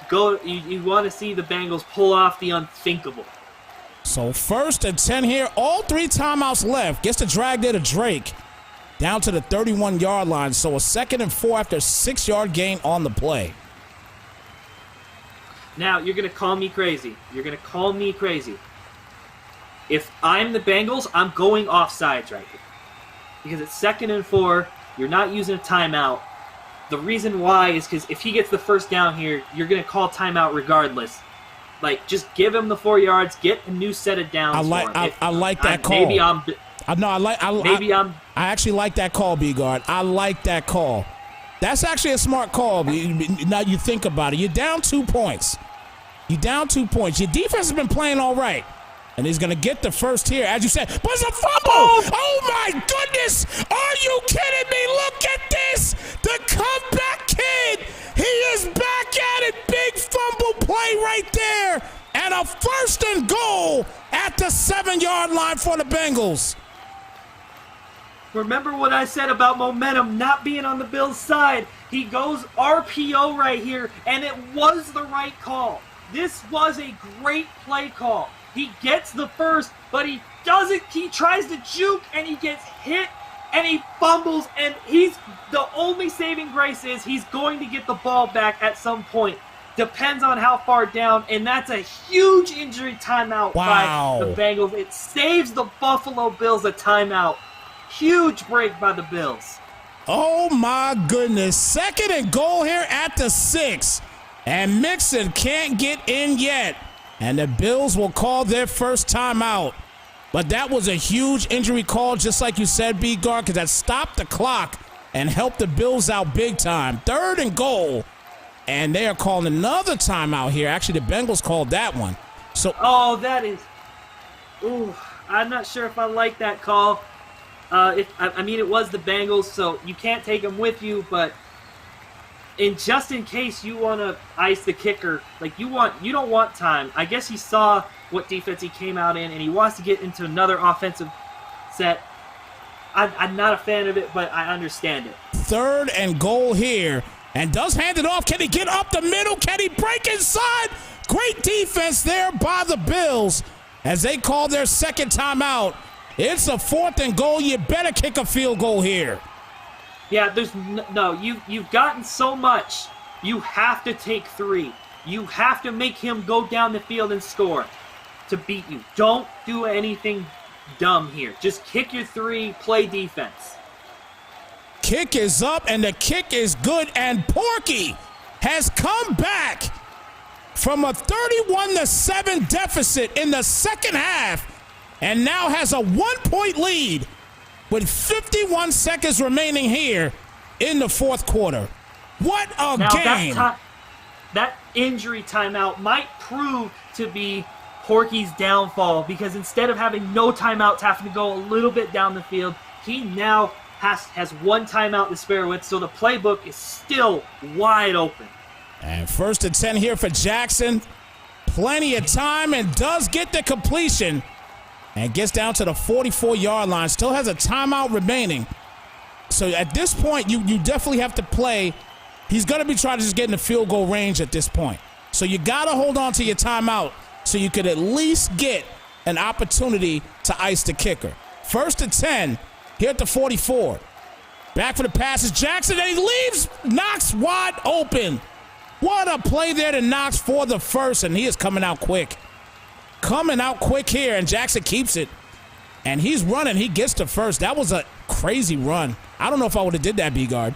go. You want to see the Bengals pull off the unthinkable. So 1st and 10 here. All 3 timeouts left. Gets the drag there to Drake. Down to the 31-yard line. So a 2nd and 4 after a 6-yard gain on the play. Now, you're going to call me crazy. If I'm the Bengals, I'm going offsides right here. Because it's 2nd and 4, you're not using a timeout. The reason why is because if he gets the 1st down here, you're going to call timeout regardless. Like, just give him the 4 yards, get a new set of downs for him. I like that call. I actually like that call, B-Guard. I like that call. That's actually a smart call. Now you think about it. You're down 2 points. Your defense has been playing all right. And he's going to get the 1st here, as you said. But it's a fumble! Oh, my goodness! Are you kidding me? Look at this! The comeback kid! He is back at it! Big fumble play right there! And a 1st and goal at the 7-yard line for the Bengals. Remember what I said about momentum not being on the Bills' side. He goes RPO right here, and it was the right call. This was a great play call. He gets the 1st, but he doesn't. He tries to juke, and he gets hit, and he fumbles, and the only saving grace is he's going to get the ball back at some point. Depends on how far down, and that's a huge injury timeout by the Bengals. It saves the Buffalo Bills a timeout. Huge break by the Bills. Oh, my goodness. 2nd and goal here at the 6. And Mixon can't get in yet. And the Bills will call their 1st timeout. But that was a huge injury call, just like you said, B-Guard, because that stopped the clock and helped the Bills out big time. 3rd and goal. And they are calling another timeout here. Actually, the Bengals called that one. That is... Ooh, I'm not sure if I like that call. It was the Bengals, so you can't take them with you, but just in case you want to ice the kicker, like you don't want time. I guess he saw what defense he came out in, and he wants to get into another offensive set. I'm not a fan of it, but I understand it. 3rd and goal here, and does hand it off. Can he get up the middle? Can he break inside? Great defense there by the Bills as they call their 2nd timeout. It's a 4th and goal. You better kick a field goal here. Yeah, there's you've gotten so much. You have to take 3. You have to make him go down the field and score to beat you. Don't do anything dumb here. Just kick your 3, play defense. kick is up, and the kick is good, and Porky has come back from a 31-7 deficit in the second half and now has a 1-point lead with 51 seconds remaining here in the fourth quarter. What a game. That injury timeout might prove to be Porky's downfall, because instead of having no timeouts, having to go a little bit down the field, he now has one timeout to spare with, so the playbook is still wide open. And 1st and 10 here for Jackson. Plenty of time, and does get the completion and gets down to the 44-yard line. Still has a timeout remaining. So at this point, you definitely have to play. He's going to be trying to just get in the field goal range at this point. So you got to hold on to your timeout so you could at least get an opportunity to ice the kicker. 1st and 10 here at the 44. Back for the passes. Jackson, and he leaves Knox wide open. What a play there to Knox for the first, and he is coming out quick. Coming out quick here, and Jackson keeps it. And he's running. He gets to first. That was a crazy run. I don't know if I would have did that, B-Guard.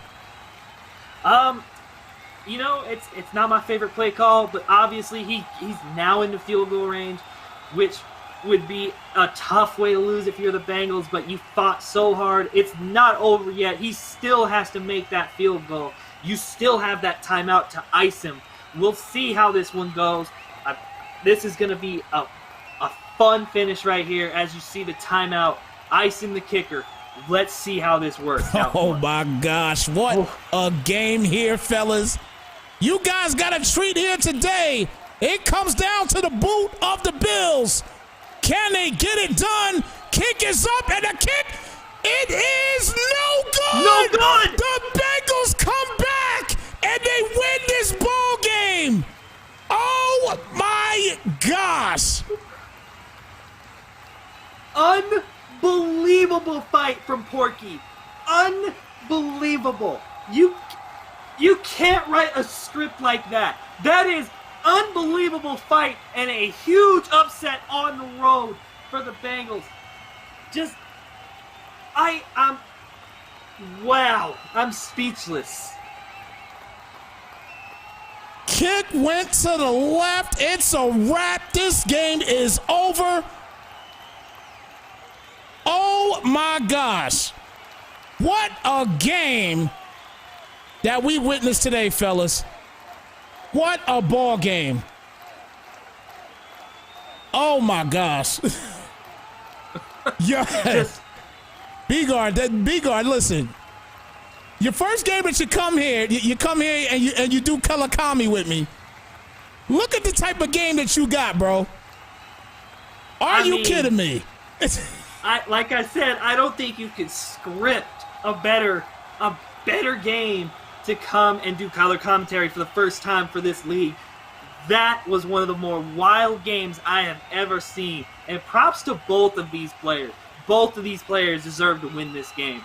You know, it's not my favorite play call, but obviously he's now in the field goal range, which would be a tough way to lose if you're the Bengals, but you fought so hard. It's not over yet. He still has to make that field goal. You still have that timeout to ice him. We'll see how this one goes. This is going to be a fun finish right here as you see the timeout, icing the kicker. Let's see how this works. Oh, my gosh. What a game here, fellas. You guys got a treat here today. It comes down to the boot of the Bills. Can they get it done? Kick is up, and the kick, it is no good. No good. The Bengals come back, and they win this ball game. Oh, my gosh. Unbelievable fight from Porky. Unbelievable. You can't write a script like that. That is unbelievable fight and a huge upset on the road for the Bengals. Wow. I'm speechless. Kick went to the left. It's a wrap. This game is over. Oh, my gosh. What a game that we witnessed today, fellas. What a ball game. Oh, my gosh. Yeah. B-Guard, listen. Your first game that you come here, and you do Kalakami with me. Look at the type of game that you got, bro. Are you kidding me? Like I said, I don't think you could script a better game to come and do color commentary for the first time for this league. That was one of the more wild games I have ever seen. And props to both of these players. Both of these players deserve to win this game.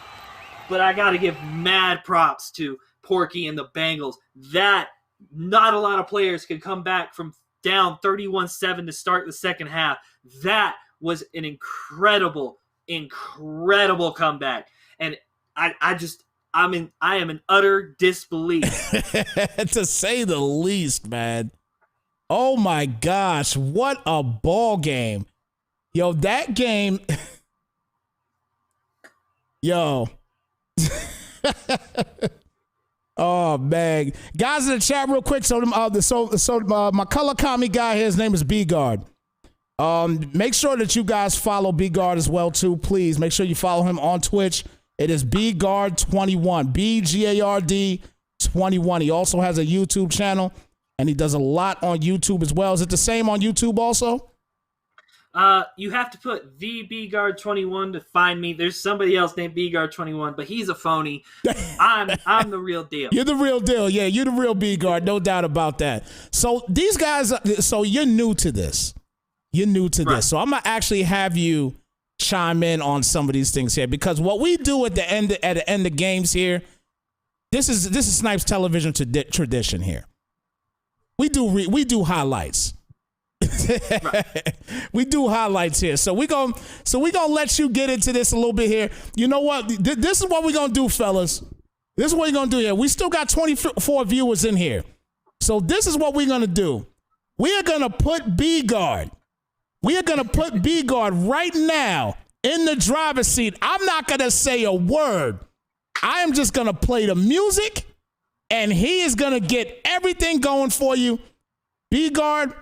But I got to give mad props to Porky and the Bengals. That not a lot of players could come back from down 31-7 to start the second half. That was an incredible comeback. And I am in utter disbelief. To say the least, man. Oh my gosh, what a ball game. Yo, that game. Yo. Oh man. Guys in the chat real quick. So my color commie guy here, his name is B-Guard. Make sure that you guys follow B-Guard as well too, please. Make sure you follow him on Twitch. It is B-Guard21, BGARD 21. He also has a YouTube channel, and he does a lot on YouTube as well. Is it the same on YouTube also? You have to put the BGuard21 to find me. There's somebody else named BGuard21, but he's a phony. I'm the real deal. You're the real deal. Yeah, you're the real B-Guard. No doubt about that. So these guys, so you're new to this. You're new to this. So I'm going to actually have you chime in on some of these things here, because what we do at the end of games here, this is Snypz television tradition here. We do highlights. We do highlights here. So we gonna let you get into this a little bit here. You know what? This is what we're gonna do, fellas. This is what we're going to do here. We still got 24 viewers in here. So this is what we're going to do. We are going to put B-Guard. We are going to put B-Guard right now in the driver's seat. I'm not going to say a word. I am just going to play the music, and he is going to get everything going for you. B-Guard,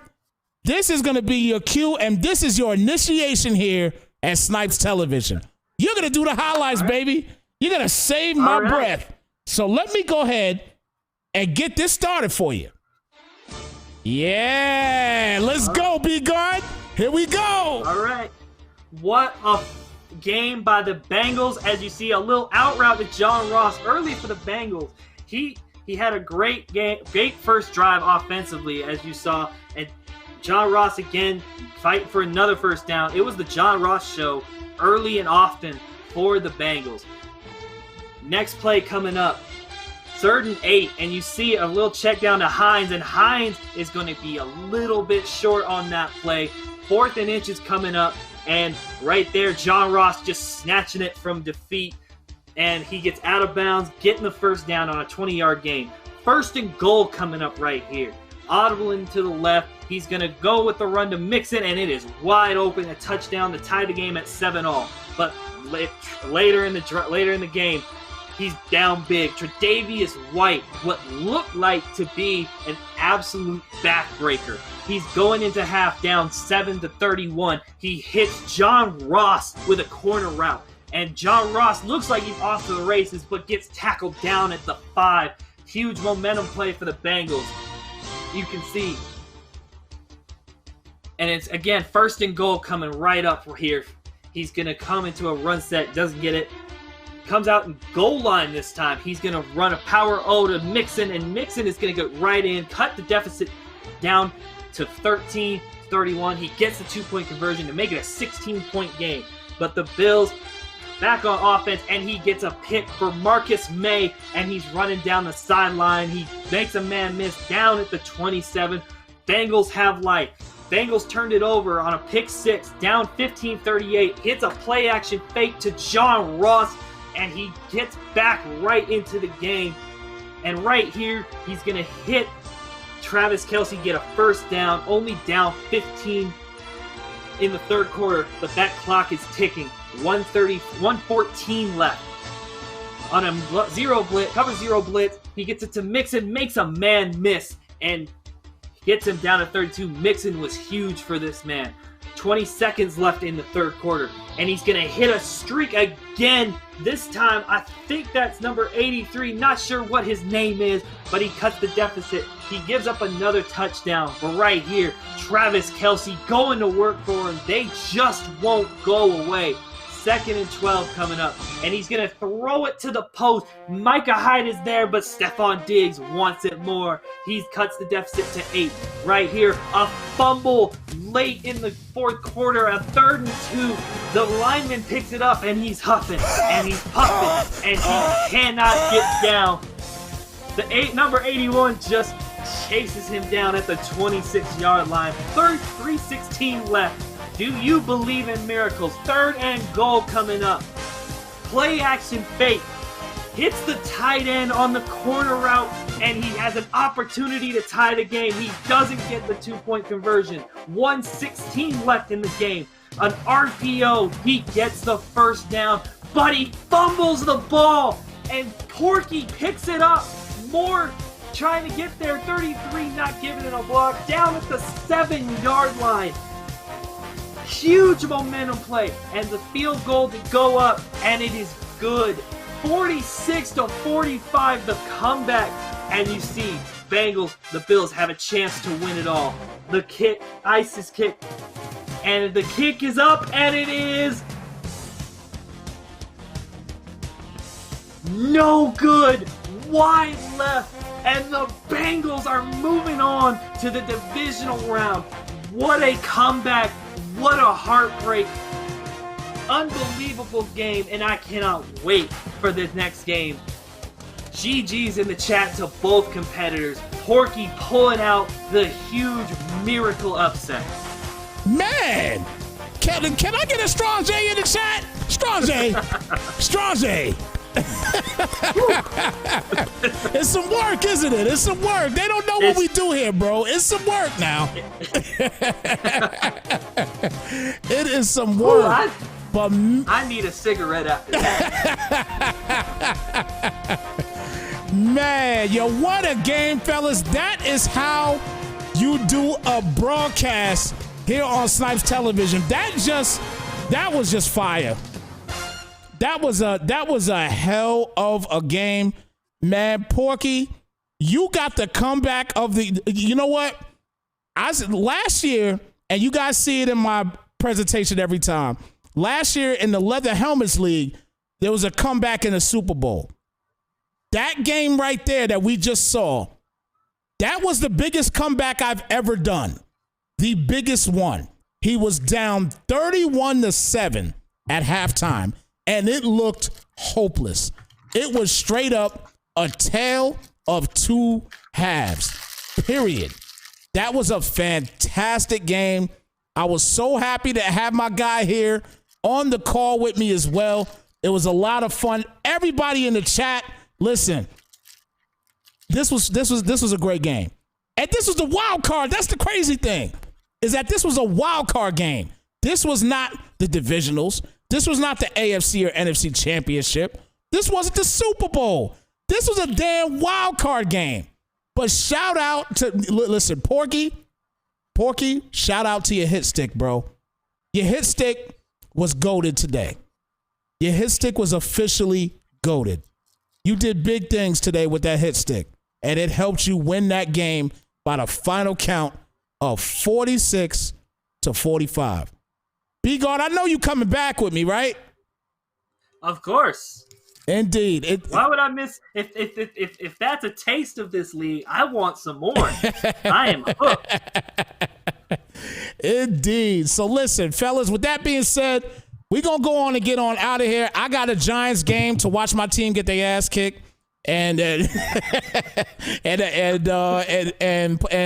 this is going to be your cue, and this is your initiation here at Snypz Television. You're going to do the highlights, baby. You're going to save my breath. So let me go ahead and get this started for you. Yeah, let's go, B-Guard. Here we go. All right. What a game by the Bengals. As you see, a little out route to John Ross early for the Bengals. He had a great game, great first drive offensively, as you saw. And John Ross again fighting for another first down. It was the John Ross show early and often for the Bengals. Next play coming up. 3rd and 8, and you see a little check down to Hines, and Hines is going to be a little bit short on that play. 4th and inches coming up, and right there, John Ross just snatching it from defeat, and he gets out of bounds, getting the first down on a 20-yard gain. 1st and goal coming up right here. Audible into the left. He's going to go with the run to Mixon, and it is wide open, a touchdown to tie the game at 7-all. But later in the game, he's down big. Tre'Davious White, what looked like to be an absolute backbreaker. He's going into half down 7-31. He hits John Ross with a corner route. And John Ross looks like he's off to the races, but gets tackled down at the 5. Huge momentum play for the Bengals. You can see. And it's, again, 1st and goal coming right up here. He's going to come into a run set, doesn't get it. Comes out in goal line this time. He's going to run a power O to Mixon, and Mixon is going to get right in, cut the deficit down to 13-31. He gets the 2-point conversion to make it a 16-point game. But the Bills back on offense, and he gets a pick for Marcus May, and he's running down the sideline. He makes a man miss down at the 27. Bengals have life. Bengals turned it over on a pick 6, down 15-38. Hits a play-action fake to John Ross, and he gets back right into the game. And right here, he's going to hit Travis Kelce, get a first down, only down 15 in the 3rd quarter, but that clock is ticking. 114 left. On a cover zero blitz, he gets it to Mixon, makes a man miss, and gets him down to 32. Mixon was huge for this man. 20 seconds left in the 3rd quarter, and he's going to hit a streak again. This time, I think that's number 83. Not sure what his name is, but he cuts the deficit. He gives up another touchdown. But right here, Travis Kelce going to work for him. They just won't go away. 2nd and 12 coming up, and he's going to throw it to the post. Micah Hyde is there, but Stephon Diggs wants it more. He cuts the deficit to 8. Right here, a fumble late in the 4th quarter, a 3rd and 2. The lineman picks it up, and he's huffing, and he's puffing, and he cannot get down. Number 81 just chases him down at the 26-yard line. 3:16 left. Do you believe in miracles? 3rd and goal coming up. Play action fake. Hits the tight end on the corner route, and he has an opportunity to tie the game. He doesn't get the 2-point conversion. 1:16 left in the game. An RPO. He gets the first down, but he fumbles the ball, and Porky picks it up. Moore trying to get there. 33 not giving it a block. Down at the 7-yard line. Huge momentum play, and the field goal to go up, and it is good. 46-45, the comeback, and you see the Bills have a chance to win it all. The kick, ISIS kick, and the kick is up, and it is no good. Wide left, and the Bengals are moving on to the divisional round. What a comeback. What a heartbreak. Unbelievable game, and I cannot wait for this next game. GG's in the chat to both competitors. Porky pulling out the huge miracle upset. Man, can I get a strong J in the chat? Strong J. Strong J. It's some work, isn't it? It's some work. They don't know what we do here, bro. It's some work now. It is some work. But I need a cigarette after that. Man, yo, what a game, fellas. That is how you do a broadcast here on Snypz Television. That was just fire. That was a hell of a game, man. Porky, you got the comeback of the. You know what? I said last year, and you guys see it in my presentation every time. Last year in the Leather Helmets League, there was a comeback in the Super Bowl. That game right there that we just saw, that was the biggest comeback I've ever done. The biggest one. He was down 31-7 at halftime, and it looked hopeless. It was straight up a tale of two halves, period. That was a fantastic game. I was so happy to have my guy here on the call with me as well. It was a lot of fun. Everybody in the chat, listen, this was a great game. And this was the wild card. That's the crazy thing, is that this was a wild card game. This was not the divisionals. This was not the AFC or NFC championship. This wasn't the Super Bowl. This was a damn wild card game. But shout out to, listen, Porky, shout out to your hit stick, bro. Your hit stick was goated today. Your hit stick was officially goated. You did big things today with that hit stick, and it helped you win that game by the final count of 46-45. B-Guard, I know you coming back with me, right? Of course. Indeed. Why would I miss? If that's a taste of this league, I want some more. I am hooked. Indeed. So listen, fellas, with that being said, we're going to go on and get on out of here. I got a Giants game to watch my team get their ass kicked. And and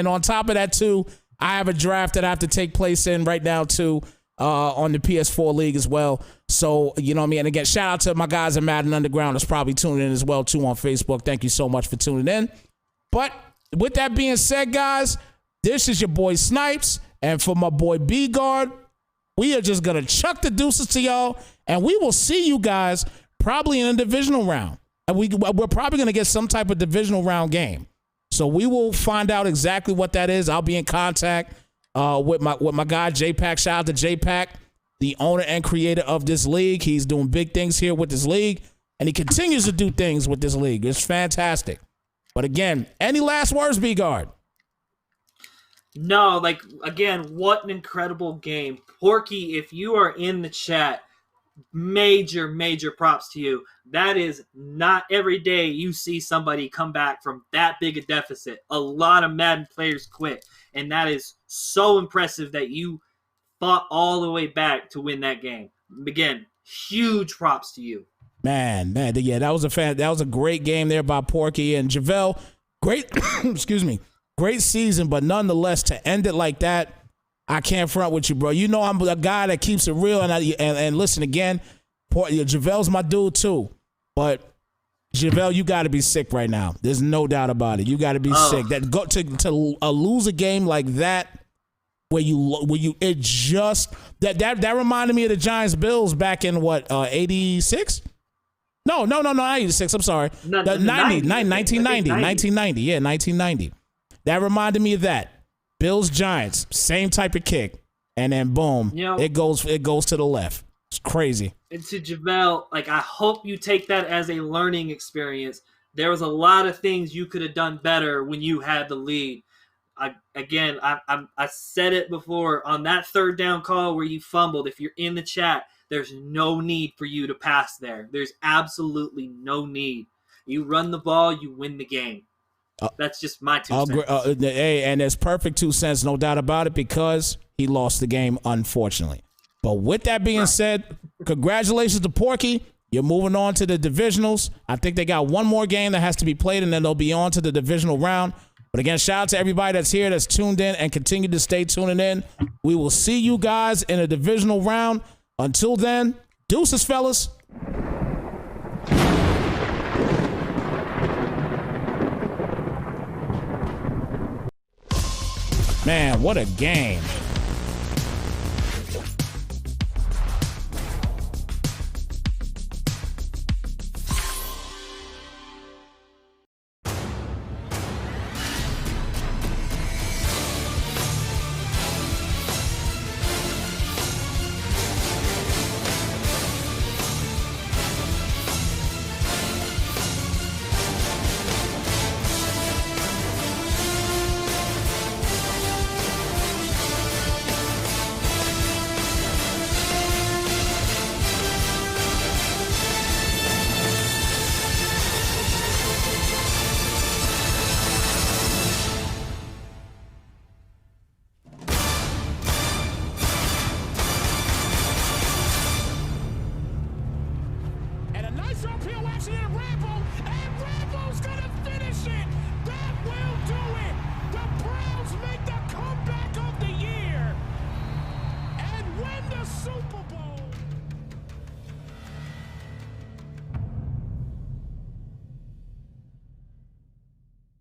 on top of that too, I have a draft that I have to take place in right now too, on the PS4 league as well. So, you know what I mean? And again, shout out to my guys at Madden Underground that's probably tuning in as well too on Facebook. Thank you so much for tuning in. But with that being said, guys, this is your boy Snypz. And for my boy B-Guard, we are just going to chuck the deuces to y'all. And we will see you guys probably in a divisional round. And we're probably going to get some type of divisional round game. So we will find out exactly what that is. I'll be in contact with my guy, J-Pack. Shout out to J-Pack, the owner and creator of this league. He's doing big things here with this league. And he continues to do things with this league. It's fantastic. But again, any last words, B-Guard? No, again, what an incredible game. Porky, if you are in the chat, major props to you. That is not every day you see somebody come back from that big a deficit. A lot of Madden players quit, and that is so impressive that you fought all the way back to win that game. Again, huge props to you. Man, yeah, that was a great game there by Porky and Javale. Great, excuse me. Great season, but nonetheless, to end it like that, I can't front with you, bro. You know I'm a guy that keeps it real, and listen again, Javale's my dude too. But Javale, you got to be sick right now. There's no doubt about it. You got to be sick. That go to lose a game like that, where you it just that reminded me of the Giants Bills back in what 86. No, not 86. I'm sorry. 1990. Yeah, 1990. That reminded me of that. Bills Giants, same type of kick, and then boom, it goes to the left. It's crazy. And to Javale, I hope you take that as a learning experience. There was a lot of things you could have done better when you had the lead. I said it before on that third down call where you fumbled. If you're in the chat, there's no need for you to pass there. There's absolutely no need. You run the ball, you win the game. That's just my 2 cents. And it's perfect 2 cents, no doubt about it, because he lost the game, unfortunately. But with that being said, congratulations to Porky. You're moving on to the divisionals. I think they got one more game that has to be played, and then they'll be on to the divisional round. But again, shout out to everybody that's here, that's tuned in, and continue to stay tuning in. We will see you guys in a divisional round. Until then, deuces, fellas. Man, what a game. And Rambo's gonna finish it. That will do it. The Browns make the comeback of the year and win the Super Bowl.